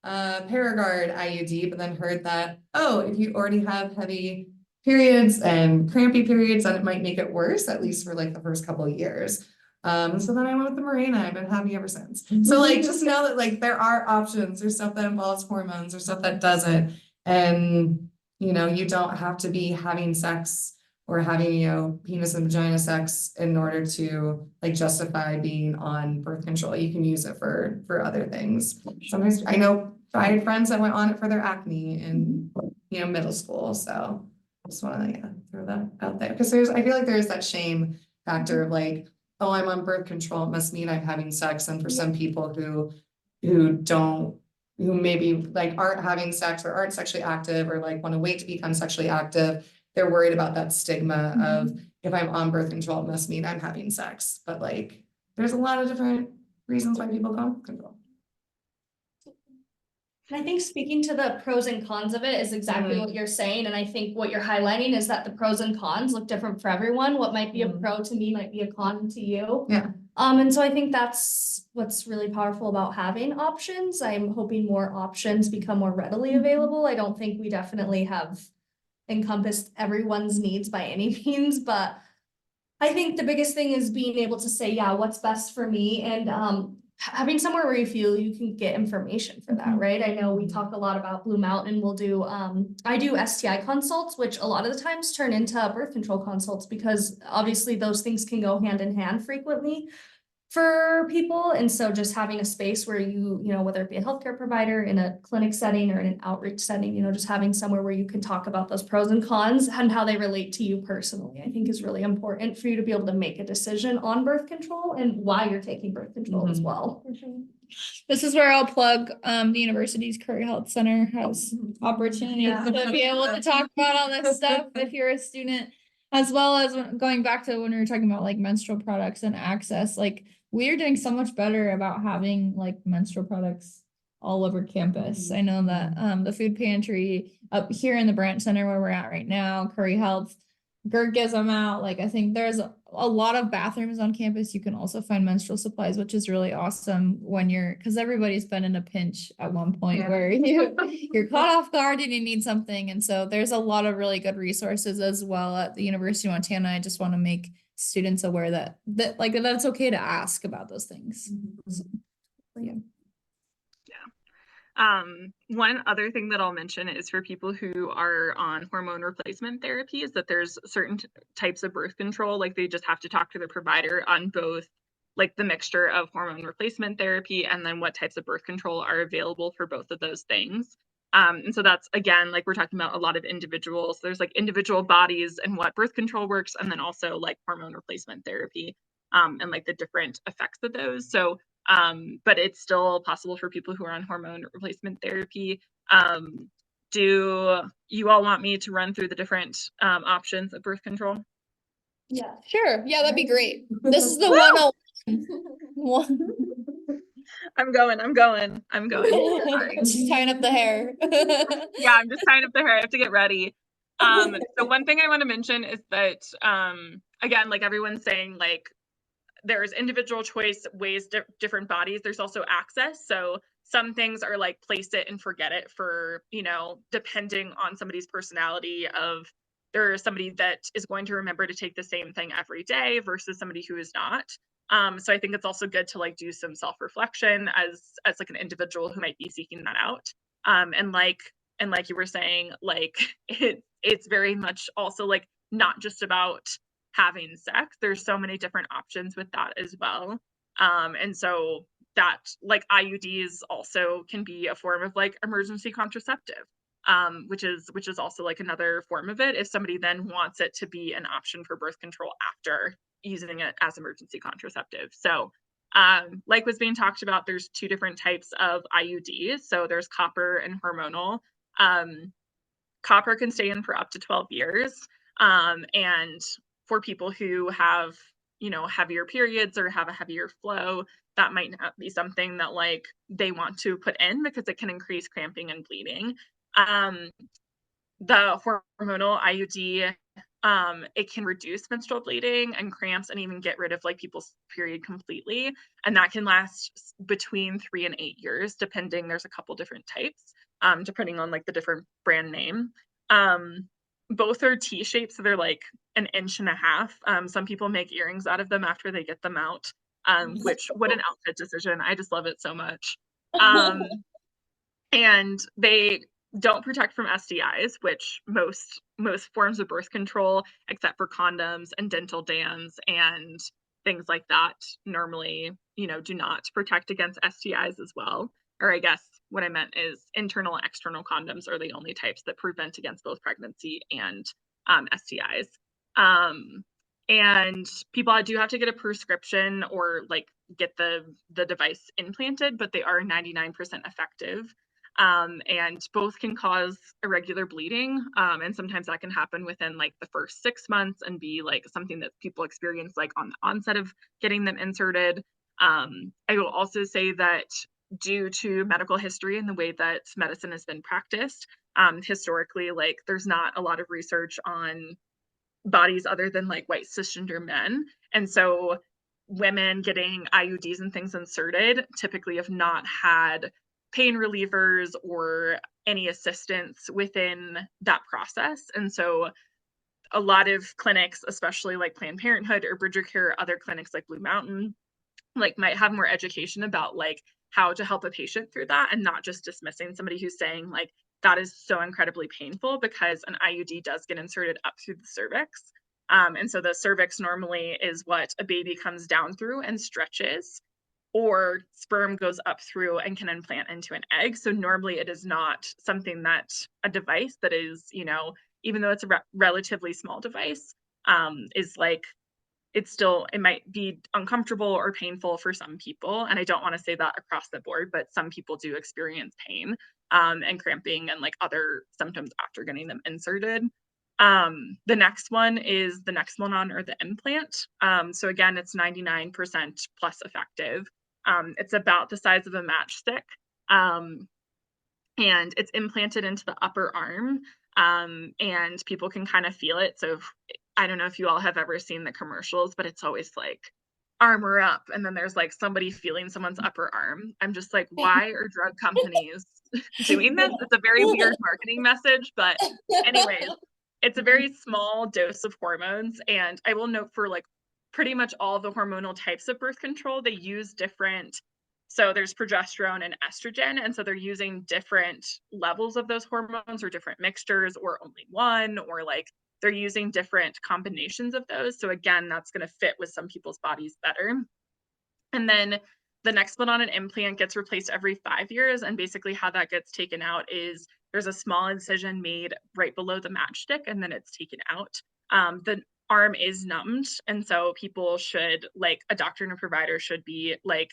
[SPEAKER 4] Paragard IUD, but then heard that, oh, if you already have heavy periods and crampy periods, then it might make it worse, at least for like the first couple of years. So then I went with the Mirena. I've been happy ever since. So like, just know that like there are options. There's stuff that involves hormones, there's stuff that doesn't. And, you know, you don't have to be having sex or having, you know, penis and vagina sex in order to like justify being on birth control. You can use it for other things. Sometimes I know I had friends that went on it for their acne in, you know, middle school. So I just want to throw that out there, because I feel like there's that shame factor of like, oh, I'm on birth control, it must mean I'm having sex. And for some people who maybe like aren't having sex or aren't sexually active or like want to wait to become sexually active, they're worried about that stigma of, if I'm on birth control, it must mean I'm having sex. But like, there's a lot of different reasons why people go on control.
[SPEAKER 5] And I think speaking to the pros and cons of it is exactly what you're saying. And I think what you're highlighting is that the pros and cons look different for everyone. What might be a pro to me might be a con to you.
[SPEAKER 4] Yeah.
[SPEAKER 5] And so I think that's what's really powerful about having options. I'm hoping more options become more readily available. I don't think we definitely have encompassed everyone's needs by any means, but I think the biggest thing is being able to say, yeah, what's best for me, and having somewhere where you feel you can get information for that, right? I know we talk a lot about Blue Mountain. We'll do, I do STI consults, which a lot of the times turn into birth control consults, because obviously those things can go hand in hand frequently for people. And so just having a space where you know, whether it be a healthcare provider in a clinic setting or in an outreach setting, you know, just having somewhere where you can talk about those pros and cons and how they relate to you personally, I think is really important for you to be able to make a decision on birth control and why you're taking birth control as well.
[SPEAKER 1] This is where I'll plug the university's Career Health Center has opportunities to be able to talk about all this stuff if you're a student, as well as going back to when we were talking about like menstrual products and access. Like, we are doing so much better about having like menstrual products all over campus. I know that the food pantry up here in the branch center where we're at right now, Curry Health, Gert gives them out. Like, I think there's a lot of bathrooms on campus. You can also find menstrual supplies, which is really awesome when because everybody's been in a pinch at one point where you're caught off guard and you need something. And so there's a lot of really good resources as well at the University of Montana. I just want to make students aware that like that's okay to ask about those things. So, yeah.
[SPEAKER 3] One other thing that I'll mention is for people who are on hormone replacement therapy is that there's certain types of birth control, like they just have to talk to the provider on both like the mixture of hormone replacement therapy and then what types of birth control are available for both of those things. And so that's, again, like we're talking about a lot of individuals. There's like individual bodies and what birth control works, and then also like hormone replacement therapy, and like the different effects of those. So, but it's still possible for people who are on hormone replacement therapy. Do you all want me to run through the different options of birth control?
[SPEAKER 7] Yeah, sure. Yeah, that'd be great. This is the 101.
[SPEAKER 3] I'm going. Sorry.
[SPEAKER 7] Just tying up the hair.
[SPEAKER 3] Yeah, I'm just tying up the hair. I have to get ready. So one thing I want to mention is that, again, like everyone's saying, like there's individual choice ways, different bodies. There's also access. So some things are like place it and forget it for, you know, depending on somebody's personality of there's somebody that is going to remember to take the same thing every day versus somebody who is not. So I think it's also good to like do some self-reflection as like an individual who might be seeking that out. And like you were saying, like it's very much also like not just about having sex. There's so many different options with that as well. And so that like IUDs also can be a form of like emergency contraceptive, which is also like another form of it if somebody then wants it to be an option for birth control after using it as emergency contraceptive. So like was being talked about, there's two different types of IUDs. So there's copper and hormonal. Copper can stay in for up to 12 years. And for people who have, you know, heavier periods or have a heavier flow, that might not be something that like they want to put in because it can increase cramping and bleeding. The hormonal IUD, it can reduce menstrual bleeding and cramps and even get rid of like people's period completely. And that can last between 3 and 8 years, depending. There's a couple different types, depending on like the different brand name. Both are T-shaped, so they're like 1.5 inches. Some people make earrings out of them after they get them out, which what an outfit decision. I just love it so much. And they don't protect from STIs, which most forms of birth control, except for condoms and dental dams and things like that, normally, you know, do not protect against STIs as well. Or I guess what I meant is internal and external condoms are the only types that prevent against both pregnancy and STIs. And people do have to get a prescription or like get the device implanted, but they are 99% effective. And both can cause irregular bleeding. And sometimes that can happen within like the first 6 months and be like something that people experience like on the onset of getting them inserted. I will also say that due to medical history and the way that medicine has been practiced, historically, like there's not a lot of research on bodies other than like white cisgender men. And so women getting IUDs and things inserted typically have not had pain relievers or any assistance within that process. And so a lot of clinics, especially like Planned Parenthood or Bridger Care or other clinics like Blue Mountain, like might have more education about like how to help a patient through that and not just dismissing somebody who's saying like that is so incredibly painful, because an IUD does get inserted up through the cervix. And so the cervix normally is what a baby comes down through and stretches, or sperm goes up through and can implant into an egg. So normally it is not something that a device that is, you know, even though it's a relatively small device, is like, it might be uncomfortable or painful for some people. And I don't want to say that across the board, but some people do experience pain and cramping and like other symptoms after getting them inserted. The next one is the Nexplanon or the implant. So again, it's 99% plus effective. It's about the size of a matchstick. And it's implanted into the upper arm. And people can kind of feel it. So I don't know if you all have ever seen the commercials, but it's always like armor up. And then there's like somebody feeling someone's upper arm. I'm just like, why are drug companies doing this? It's a very weird marketing message, but anyways, it's a very small dose of hormones. And I will note for like pretty much all the hormonal types of birth control, they use different. So there's progesterone and estrogen. And so they're using different levels of those hormones or different mixtures or only one, or like they're using different combinations of those. So again, that's going to fit with some people's bodies better. And then the Nexplanon and implant gets replaced every 5 years. And basically how that gets taken out is there's a small incision made right below the matchstick, and then it's taken out. The arm is numbed, and so people should, like, a doctor and a provider should be like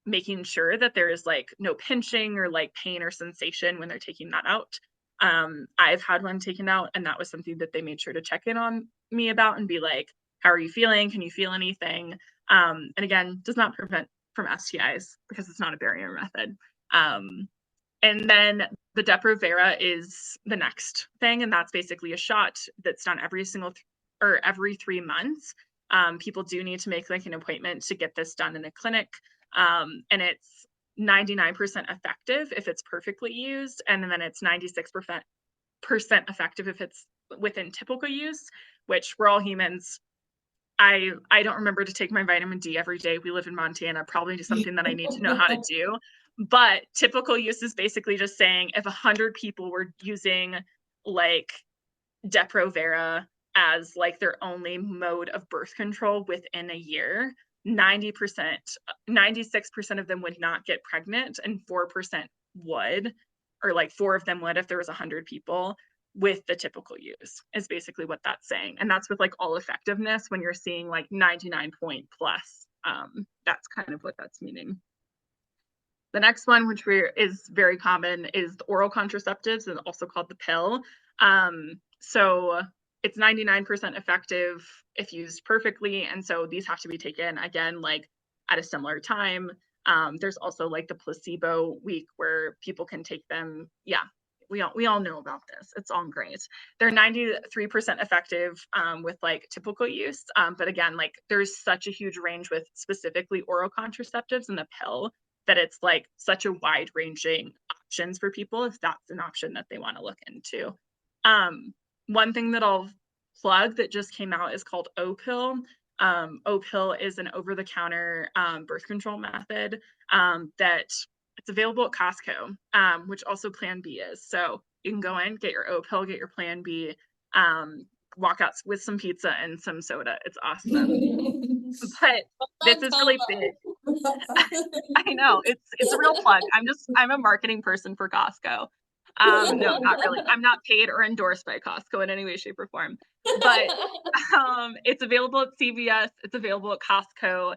[SPEAKER 3] making sure that there is like no pinching or like pain or sensation when they're taking that out. I've had one taken out, and that was something that they made sure to check in on me about and be like, how are you feeling? Can you feel anything? And again, does not prevent from STIs because it's not a barrier method. And then the Depo-Vera is the next thing, and that's basically a shot that's done every 3 months. People do need to make like an appointment to get this done in a clinic, and it's 99% effective if it's perfectly used, and then it's 96% effective if it's within typical use, which we're all humans. I don't remember to take my vitamin D every day. We live in Montana, probably just something that I need to know how to do. But typical use is basically just saying if 100 people were using like Depo-Vera as like their only mode of birth control within a year, 96% of them would not get pregnant, and 4% would, or like 4 of them would if there was 100 people with the typical use, is basically what that's saying. And that's with like all effectiveness when you're seeing like 99 point plus. That's kind of what that's meaning. The next one, which is very common, is the oral contraceptives, and also called the pill. So it's 99% effective if used perfectly, and so these have to be taken again like at a similar time. There's also like the placebo week where people can take them. Yeah, we all know about this. It's all great. They're 93% effective with like typical use, but again, like there's such a huge range with specifically oral contraceptives and the pill that it's like such a wide ranging options for people if that's an option that they want to look into. One thing that I'll plug that just came out is called O-Pill. O-Pill is an over-the-counter birth control method that it's available at Costco, which also Plan B is. So you can go in, get your O-Pill, get your Plan B, walk out with some pizza and some soda. It's awesome. But this is really big. I know, it's a real plug. I'm a marketing person for Costco. No, not really. I'm not paid or endorsed by Costco in any way, shape, or form. But it's available at CVS. It's available at Costco.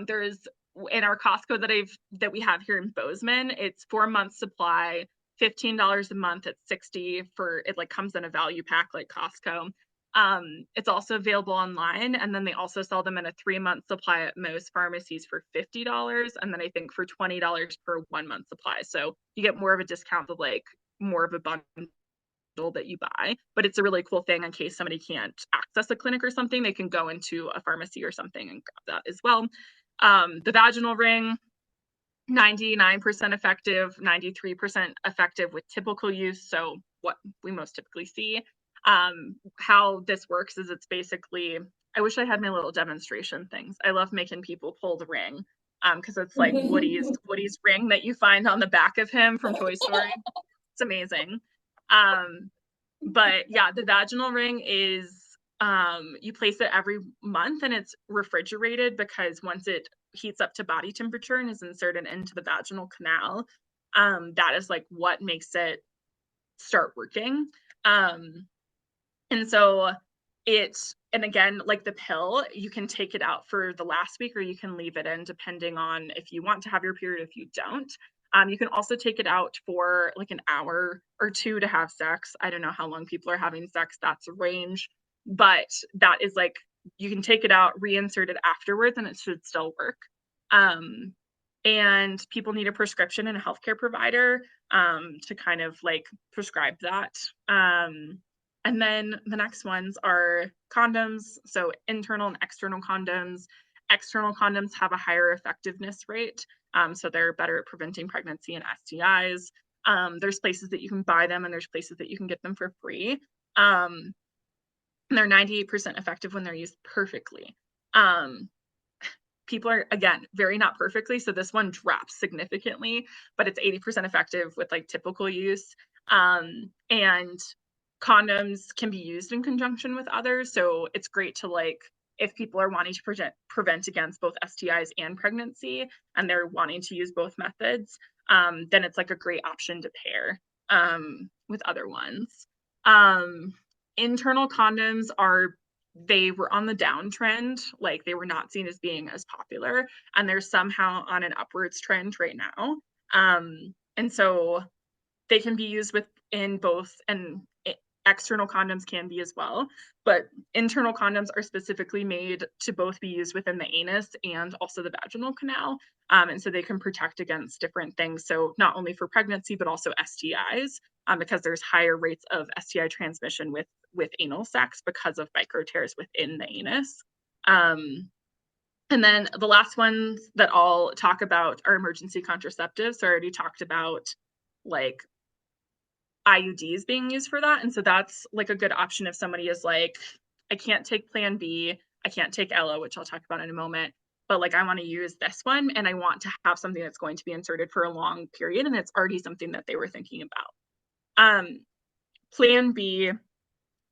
[SPEAKER 3] There's in our Costco that we have here in Bozeman, it's 4 months supply, $15 a month at $60 for it. Like comes in a value pack like Costco. It's also available online, and then they also sell them in a 3-month supply at most pharmacies for $50, and then I think for $20 per 1 month supply. So you get more of a discount of like more of a bundle that you buy. But it's a really cool thing in case somebody can't access a clinic or something, they can go into a pharmacy or something and grab that as well. The vaginal ring, 99% effective, 93% effective with typical use. So what we most typically see. How this works is it's basically, I wish I had my little demonstration things. I love making people pull the ring because it's like Woody's ring that you find on the back of him from Toy Story. It's amazing. But yeah, the vaginal ring is you place it every month, and it's refrigerated because once it heats up to body temperature and is inserted into the vaginal canal, that is like what makes it start working. And so and again, like the pill, you can take it out for the last week or you can leave it in depending on if you want to have your period, if you don't. You can also take it out for like an hour or 2 to have sex. I don't know how long people are having sex, that's a range, but that is like, you can take it out, reinsert it afterwards, and it should still work. And people need a prescription and a healthcare provider to kind of like prescribe that. And then the next ones are condoms. So internal and external condoms. External condoms have a higher effectiveness rate. So they're better at preventing pregnancy and STIs. There's places that you can buy them, and there's places that you can get them for free. And they're 98% effective when they're used perfectly. People are, again, very not perfectly. So this one drops significantly, but it's 80% effective with like typical use. And condoms can be used in conjunction with others. So it's great to like, if people are wanting to prevent against both STIs and pregnancy, and they're wanting to use both methods, then it's like a great option to pair. other ones. Internal condoms they were on the downtrend, like they were not seen as being as popular, and they're somehow on an upwards trend right now. And so they can be used in both, and external condoms can be as well, but internal condoms are specifically made to both be used within the anus and also the vaginal canal. And so they can protect against different things. So not only for pregnancy, but also STIs, because there's higher rates of STI transmission with anal sex because of micro tears within the anus. And then the last ones that I'll talk about are emergency contraceptives. So I already talked about like IUDs being used for that. And so that's like a good option if somebody is like, I can't take Plan B, I can't take Ella, which I'll talk about in a moment, but like I want to use this one and I want to have something that's going to be inserted for a long period, and it's already something that they were thinking about. Plan B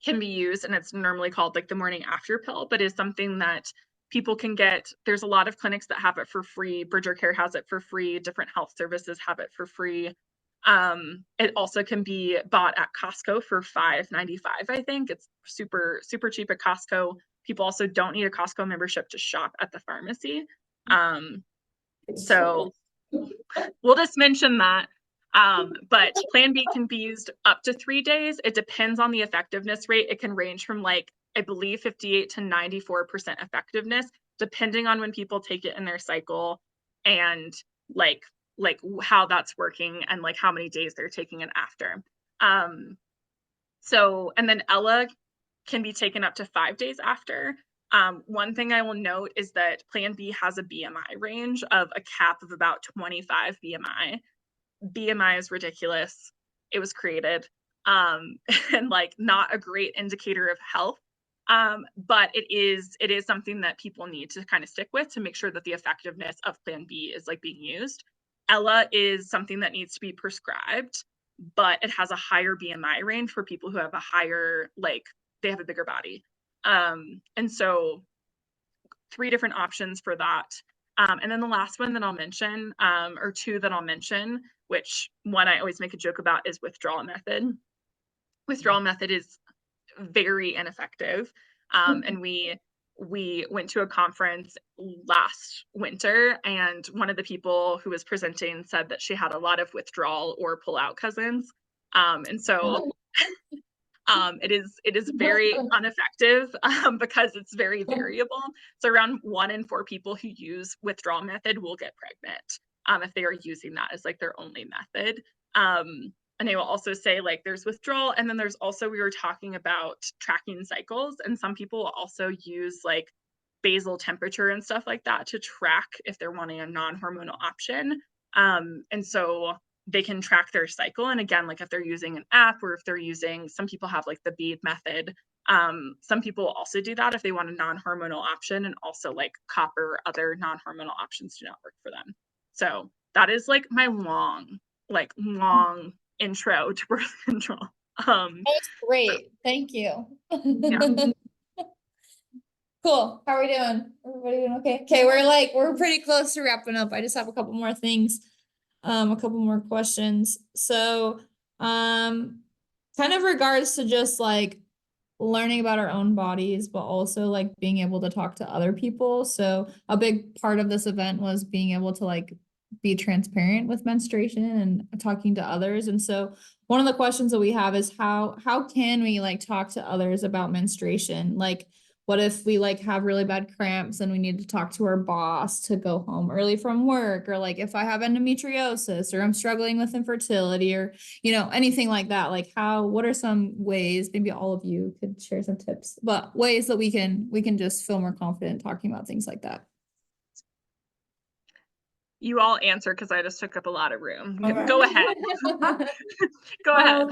[SPEAKER 3] can be used, and it's normally called like the morning after pill, but is something that people can get. There's a lot of clinics that have it for free. Bridger Care has it for free. Different health services have it for free. It also can be bought at Costco for $5.95. I think it's super, super cheap at Costco. People also don't need a Costco membership to shop at the pharmacy. So we'll just mention that. But Plan B can be used up to 3 days. It depends on the effectiveness rate. It can range from like, I believe 58 to 94% effectiveness, depending on when people take it in their cycle and like how that's working and like how many days they're taking it after. So, and then Ella can be taken up to 5 days after. One thing I will note is that Plan B has a BMI range of a cap of about 25 BMI. BMI is ridiculous. It was created, and like not a great indicator of health. But it is something that people need to kind of stick with to make sure that the effectiveness of Plan B is like being used. Ella is something that needs to be prescribed, but it has a higher BMI range for people who have a higher, like they have a bigger body. And so 3 different options for that. And then the last one that I'll mention, or 2 that I'll mention, which one I always make a joke about is withdrawal method. Withdrawal method is very ineffective. And we went to a conference last winter, and one of the people who was presenting said that she had a lot of withdrawal or pull out cousins. And so it is very ineffective because it's very variable. So around 1 in 4 people who use withdrawal method will get pregnant if they are using that as like their only method. And they will also say like there's withdrawal, and then there's also, we were talking about tracking cycles, and some people will also use like basal temperature and stuff like that to track if they're wanting a non-hormonal option. And so they can track their cycle. And again, like if they're using an app, or if they're using, some people have like the bead method. Some people will also do that if they want a non-hormonal option, and also like copper, other non-hormonal options do not work for them. So that is like my long intro to birth control.
[SPEAKER 7] That was great. Thank you.
[SPEAKER 3] Yeah.
[SPEAKER 7] Cool. How are we doing? Everybody doing okay? Okay, we're pretty close to wrapping up. I just have a couple more things, a couple more questions. So, kind of regards to just like learning about our own bodies, but also like being able to talk to other people. So a big part of this event was being able to like be transparent with menstruation and talking to others. And so one of the questions that we have is how can we like talk to others about menstruation? Like, what if we like have really bad cramps and we need to talk to our boss to go home early from work? Or like if I have endometriosis, or I'm struggling with infertility, or, anything like that. Like what are some ways, maybe all of you could share some tips, but ways that we can just feel more confident talking about things like that.
[SPEAKER 3] You all answer because I just took up a lot of room.
[SPEAKER 4] Okay.
[SPEAKER 3] Go ahead. Go ahead.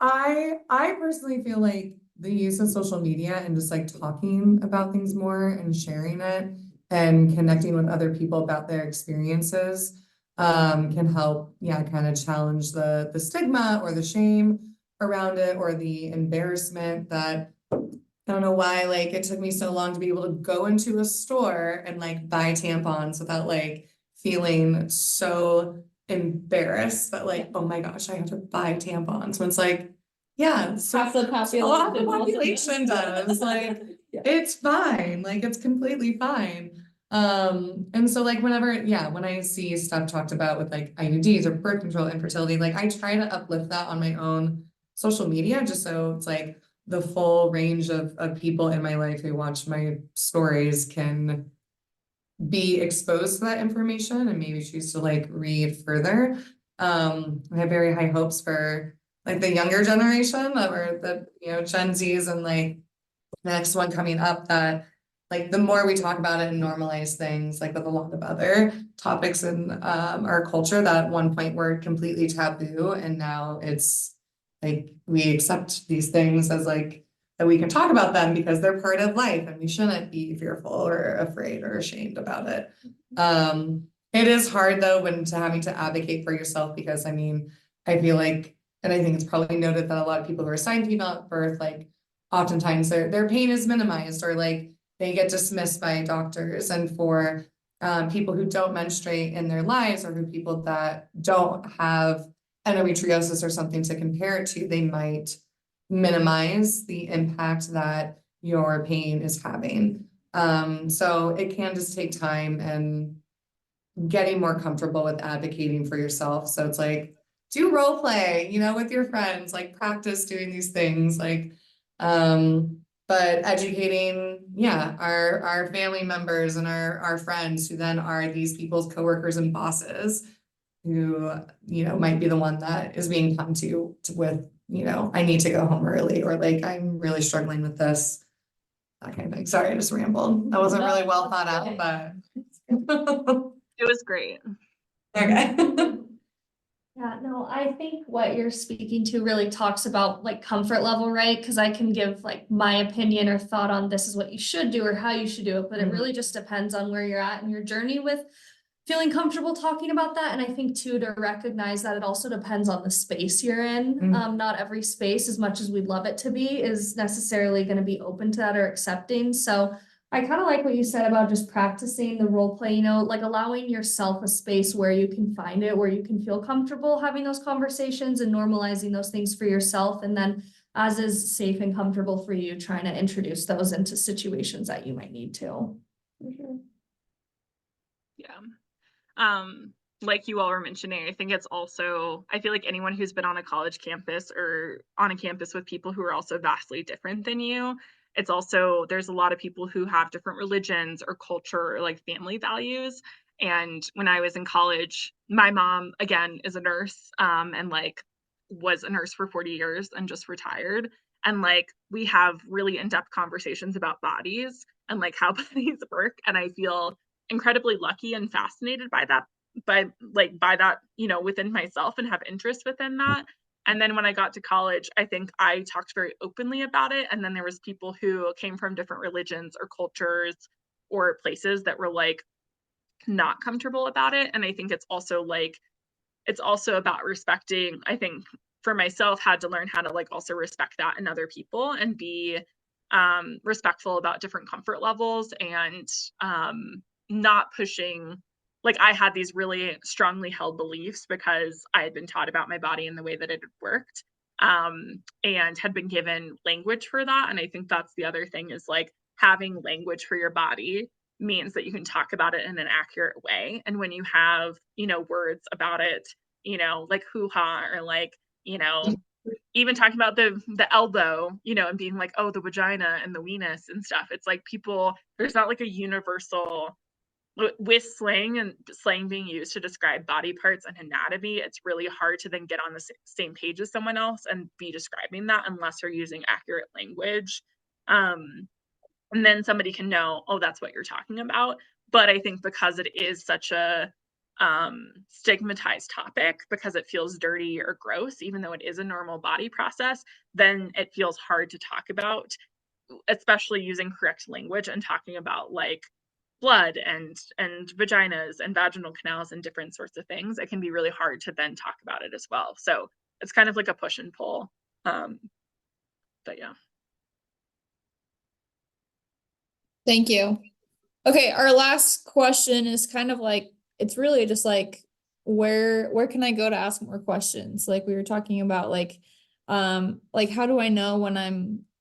[SPEAKER 4] I personally feel like the use of social media and just like talking about things more and sharing it and connecting with other people about their experiences can help, kind of challenge the stigma or the shame around it, or the embarrassment that, I don't know why, like it took me so long to be able to go into a store and like buy tampons without like feeling so embarrassed that like, oh my gosh, I have to buy tampons. When it's like, yeah, so
[SPEAKER 7] Half the
[SPEAKER 4] a lot of the
[SPEAKER 7] population
[SPEAKER 4] population does, like,
[SPEAKER 7] Yeah.
[SPEAKER 4] it's fine, like, it's completely fine. And so like whenever, yeah, when I see stuff talked about with like IUDs or birth control, infertility, like I try to uplift that on my own social media, just so it's like the full range of people in my life who watch my stories can be exposed to that information and maybe choose to like read further. I have very high hopes for like the younger generation or the, you know, Gen Zs and like the next one coming up, that like the more we talk about it and normalize things, like with a lot of other topics in our culture that at one point were completely taboo, and now it's like we accept these things as like that we can talk about them because they're part of life and we shouldn't be fearful or afraid or ashamed about it. It is hard though when having to advocate for yourself, because I mean, I feel like, and I think it's probably noted that a lot of people who are assigned female at birth, like oftentimes their pain is minimized or like they get dismissed by doctors. And for people who don't menstruate in their lives, or who people that don't have endometriosis or something to compare it to, they might minimize the impact that your pain is having. So it can just take time and getting more comfortable with advocating for yourself. So it's like, do role play, you know, with your friends, like practice doing these things, like, but educating, yeah, our family members and our friends who then are these people's coworkers and bosses who, you know, might be the one that is being come to with, you know, I need to go home early, or like, I'm really struggling with this, that kind of thing. Sorry, I just rambled. That wasn't really well thought out, but.
[SPEAKER 3] It was great.
[SPEAKER 4] Okay.
[SPEAKER 5] Yeah, no, I think what you're speaking to really talks about like comfort level, right? Because I can give like my opinion or thought on this is what you should do or how you should do it, but it really just depends on where you're at in your journey with feeling comfortable talking about that. And I think too, to recognize that it also depends on the space you're in. Not every space, as much as we'd love it to be, is necessarily going to be open to that or accepting. So I kind of like what you said about just practicing the role play, you know, like allowing yourself a space where you can find it, where you can feel comfortable having those conversations and normalizing those things for yourself. And then as is safe and comfortable for you, trying to introduce those into situations that you might need to. For sure.
[SPEAKER 3] Yeah. Like you all were mentioning, I think it's also, I feel like anyone who's been on a college campus or on a campus with people who are also vastly different than you, it's also, there's a lot of people who have different religions or culture or like family values. And when I was in college, my mom, again, is a nurse, and like was a nurse for 40 years and just retired. And like we have really in-depth conversations about bodies and like how bodies work. And I feel incredibly lucky and fascinated by that, you know, within myself, and have interest within that. And then when I got to college, I think I talked very openly about it. And then there was people who came from different religions or cultures or places that were like not comfortable about it. And I think it's also like, it's also about respecting, I think for myself, had to learn how to like also respect that in other people and be respectful about different comfort levels, and not pushing, like I had these really strongly held beliefs because I had been taught about my body and the way that it had worked, and had been given language for that. And I think that's the other thing, is like having language for your body means that you can talk about it in an accurate way. And when you have, you know, words about it, you know, like hoo-ha, or like, you know, even talking about the elbow, you know, and being like, oh, the vagina and the weenus and stuff. It's like people, there's not like a universal, with slang and slang being used to describe body parts and anatomy, it's really hard to then get on the same page as someone else and be describing that unless you're using accurate language. And then somebody can know, oh, that's what you're talking about. But I think because it is such a stigmatized topic, because it feels dirty or gross, even though it is a normal body process, then it feels hard to talk about, especially using correct language and talking about like blood and vaginas and vaginal canals and different sorts of things. It can be really hard to then talk about it as well. So it's kind of like a push and pull. But yeah.
[SPEAKER 7] Thank you. Okay, our last question is kind of like, it's really just like, where can I go to ask more questions? Like we were talking about like how do I know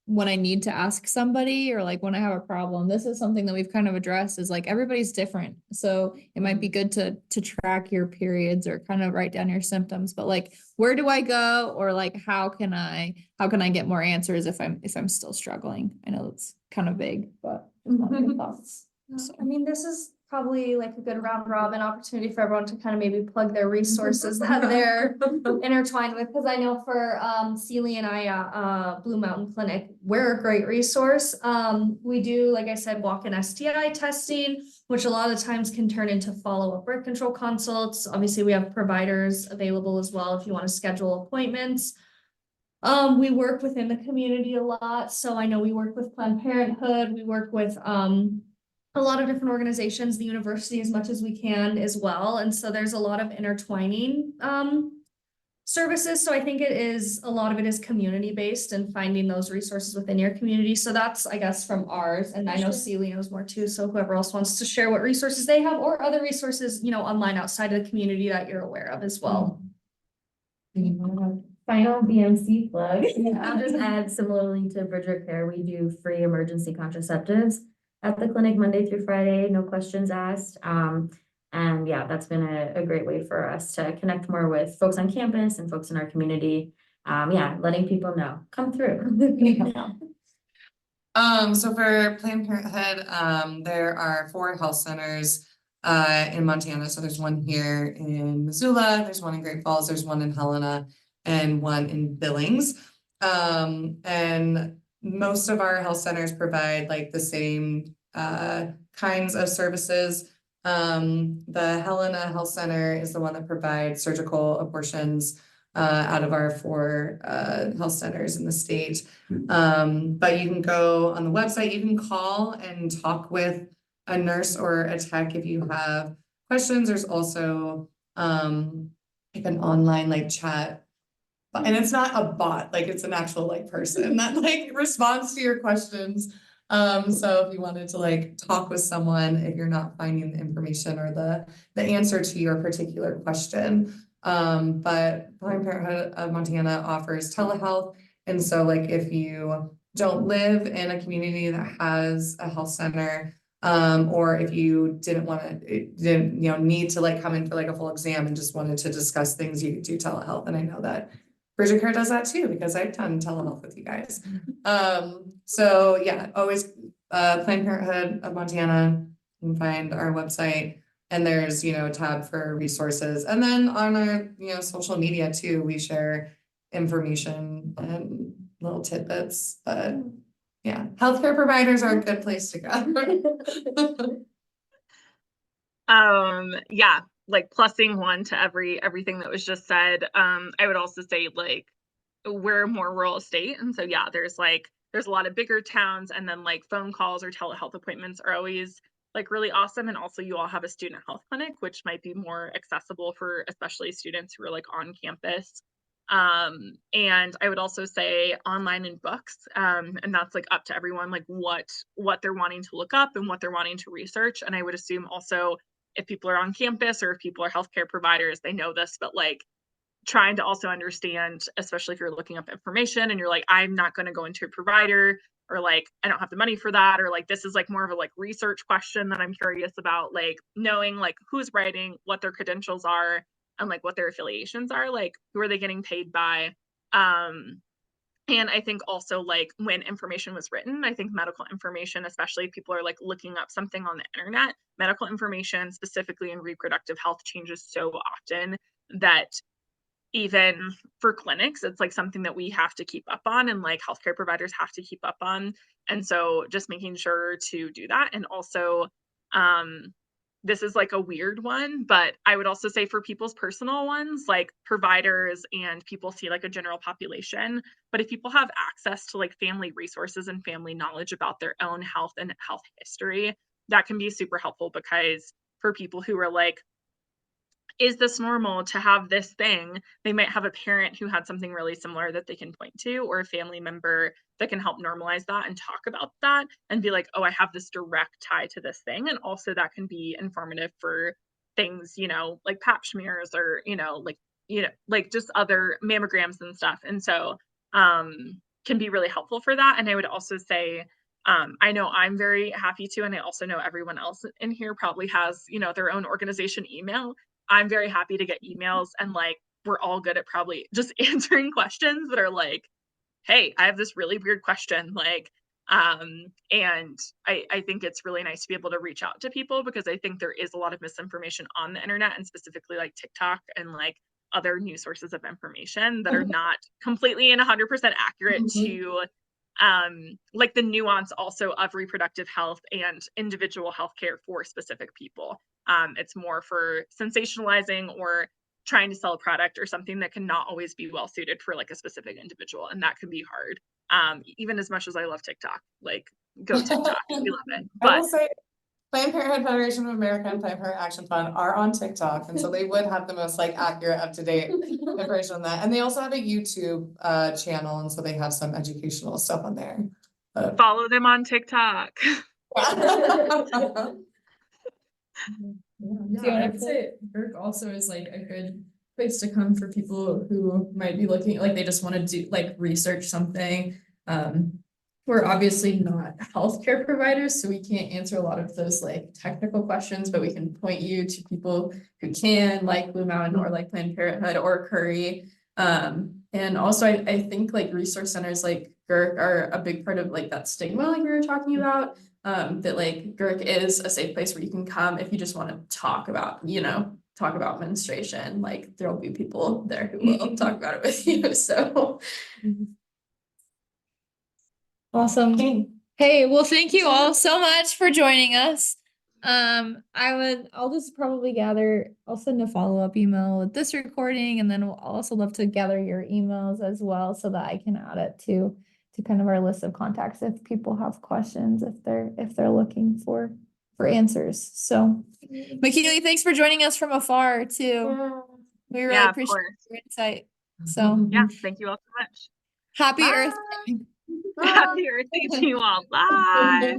[SPEAKER 7] when I need to ask somebody or like when I have a problem? This is something that we've kind of addressed is like everybody's different. So it might be good to track your periods or kind of write down your symptoms, but like where do I go or like how can I get more answers if I'm still struggling? I know it's kind of vague, but what are your thoughts? So.
[SPEAKER 5] I mean, this is probably like a good round robin opportunity for everyone to kind of maybe plug their resources that they're intertwined with. Because I know for Celie and I at Blue Mountain Clinic, we're a great resource. We do, like I said, walk-in STI testing, which a lot of times can turn into follow-up birth control consults. Obviously, we have providers available as well if you want to schedule appointments. We work within the community a lot. So I know we work with Planned Parenthood, we work with a lot of different organizations, the university as much as we can as well. And so there's a lot of intertwining services. So I think a lot of it is community based and finding those resources within your community. So that's, I guess, from ours. And I know Celie knows more too. So whoever else wants to share what resources they have or other resources, online outside of the community that you're aware of as well.
[SPEAKER 2] Final BMC plug. I'll just add, similarly to Bridger Care, we do free emergency contraceptives at the clinic Monday through Friday, no questions asked. And yeah, that's been a great way for us to connect more with folks on campus and folks in our community. Yeah, letting people know, come through.
[SPEAKER 4] So for Planned Parenthood, there are 4 health centers in Montana. So there's one here in Missoula, there's one in Great Falls, there's one in Helena, and one in Billings. And most of our health centers provide like the same kinds of services. The Helena Health Center is the one that provides surgical abortions out of our 4 health centers in the state. But you can go on the website, you can call and talk with a nurse or a tech if you have questions. There's also like an online like chat, and it's not a bot, like it's an actual like person that like responds to your questions. So if you wanted to like talk with someone, if you're not finding the information or the answer to your particular question. But Planned Parenthood of Montana offers telehealth. And so like if you don't live in a community that has a health center, or if you didn't need to like come in for like a full exam and just wanted to discuss things, you could do telehealth. And I know that Bridger Care does that too, because I've done telehealth with you guys. So yeah, always Planned Parenthood of Montana, you can find our website, and there's a tab for resources. And then on our social media too, we share information and little tidbits. But yeah, healthcare providers are a good place to go.
[SPEAKER 3] Yeah, like plussing one to everything that was just said. I would also say like we're a more rural state, and so yeah, there's a lot of bigger towns, and then like phone calls or telehealth appointments are always like really awesome. And also you all have a student health clinic, which might be more accessible for especially students who are like on campus. And I would also say online and books, and that's like up to everyone, like what they're wanting to look up and what they're wanting to research. And I would assume also if people are on campus or if people are healthcare providers, they know this, but like trying to also understand, especially if you're looking up information and you're like, I'm not going to go into a provider, or like, I don't have the money for that, or like, this is like more of a like research question that I'm curious about, like knowing like who's writing, what their credentials are, and like what their affiliations are, like who are they getting paid by. And I think also like when information was written, I think medical information, especially if people are like looking up something on the internet, medical information specifically in reproductive health changes so often that even for clinics, it's like something that we have to keep up on, and like healthcare providers have to keep up on. And so just making sure to do that. And also, this is like a weird one, but I would also say for people's personal ones, like providers and people see like a general population. But if people have access to like family resources and family knowledge about their own health and health history, that can be super helpful, because for people who are like, is this normal to have this thing? They might have a parent who had something really similar that they can point to, or a family member that can help normalize that and talk about that and be like, oh, I have this direct tie to this thing. And also that can be informative for things, like pap smears or, like just other mammograms and stuff. And so can be really helpful for that. And I would also say, I know I'm very happy to, and I also know everyone else in here probably has, their own organization email. I'm very happy to get emails, and like, we're all good at probably just answering questions that are like, hey, I have this really weird question. Like, and I think it's really nice to be able to reach out to people, because I think there is a lot of misinformation on the internet, and specifically like TikTok and like other news sources of information that are not completely and 100% accurate to like the nuance also of reproductive health and individual healthcare for specific people. It's more for sensationalizing or trying to sell a product or something that cannot always be well suited for like a specific individual, and that can be hard. Even as much as I love TikTok, like, go TikTok, we love it.
[SPEAKER 4] I will
[SPEAKER 3] But
[SPEAKER 4] say Planned Parenthood Federation of America and Planned Parenthood Action Fund are on TikTok, and so they would have the most like accurate, up-to-date information on that. And they also have a YouTube channel, and so they have some educational stuff on there.
[SPEAKER 3] follow them on TikTok.
[SPEAKER 6] Yeah, I would say GERC also is like a good place to come for people who might be looking, like they just want to do like research something. We're obviously not healthcare providers, so we can't answer a lot of those like technical questions, but we can point you to people who can, like Blue Mountain or like Planned Parenthood or Curry. And also I think like resource centers like GERC are a big part of like that stigma like we were talking about. That like GERC is a safe place where you can come if you just want to talk about, menstruation. Like there'll be people there who will talk about it with you. So
[SPEAKER 7] Awesome. Hey, well, thank you all so much for joining us. I'll just probably I'll send a follow-up email with this recording, and then I'll also love to gather your emails as well so that I can add it to kind of our list of contacts if people have questions, if they're looking for answers. So McKeely, thanks for joining us from afar too. We really
[SPEAKER 3] Yeah, of
[SPEAKER 7] appreciate
[SPEAKER 3] course.
[SPEAKER 7] your insight. So
[SPEAKER 3] Yeah, thank you all so much.
[SPEAKER 7] happy
[SPEAKER 3] Bye.
[SPEAKER 7] Earth Day.
[SPEAKER 3] Happy Earth Day to you all. Bye.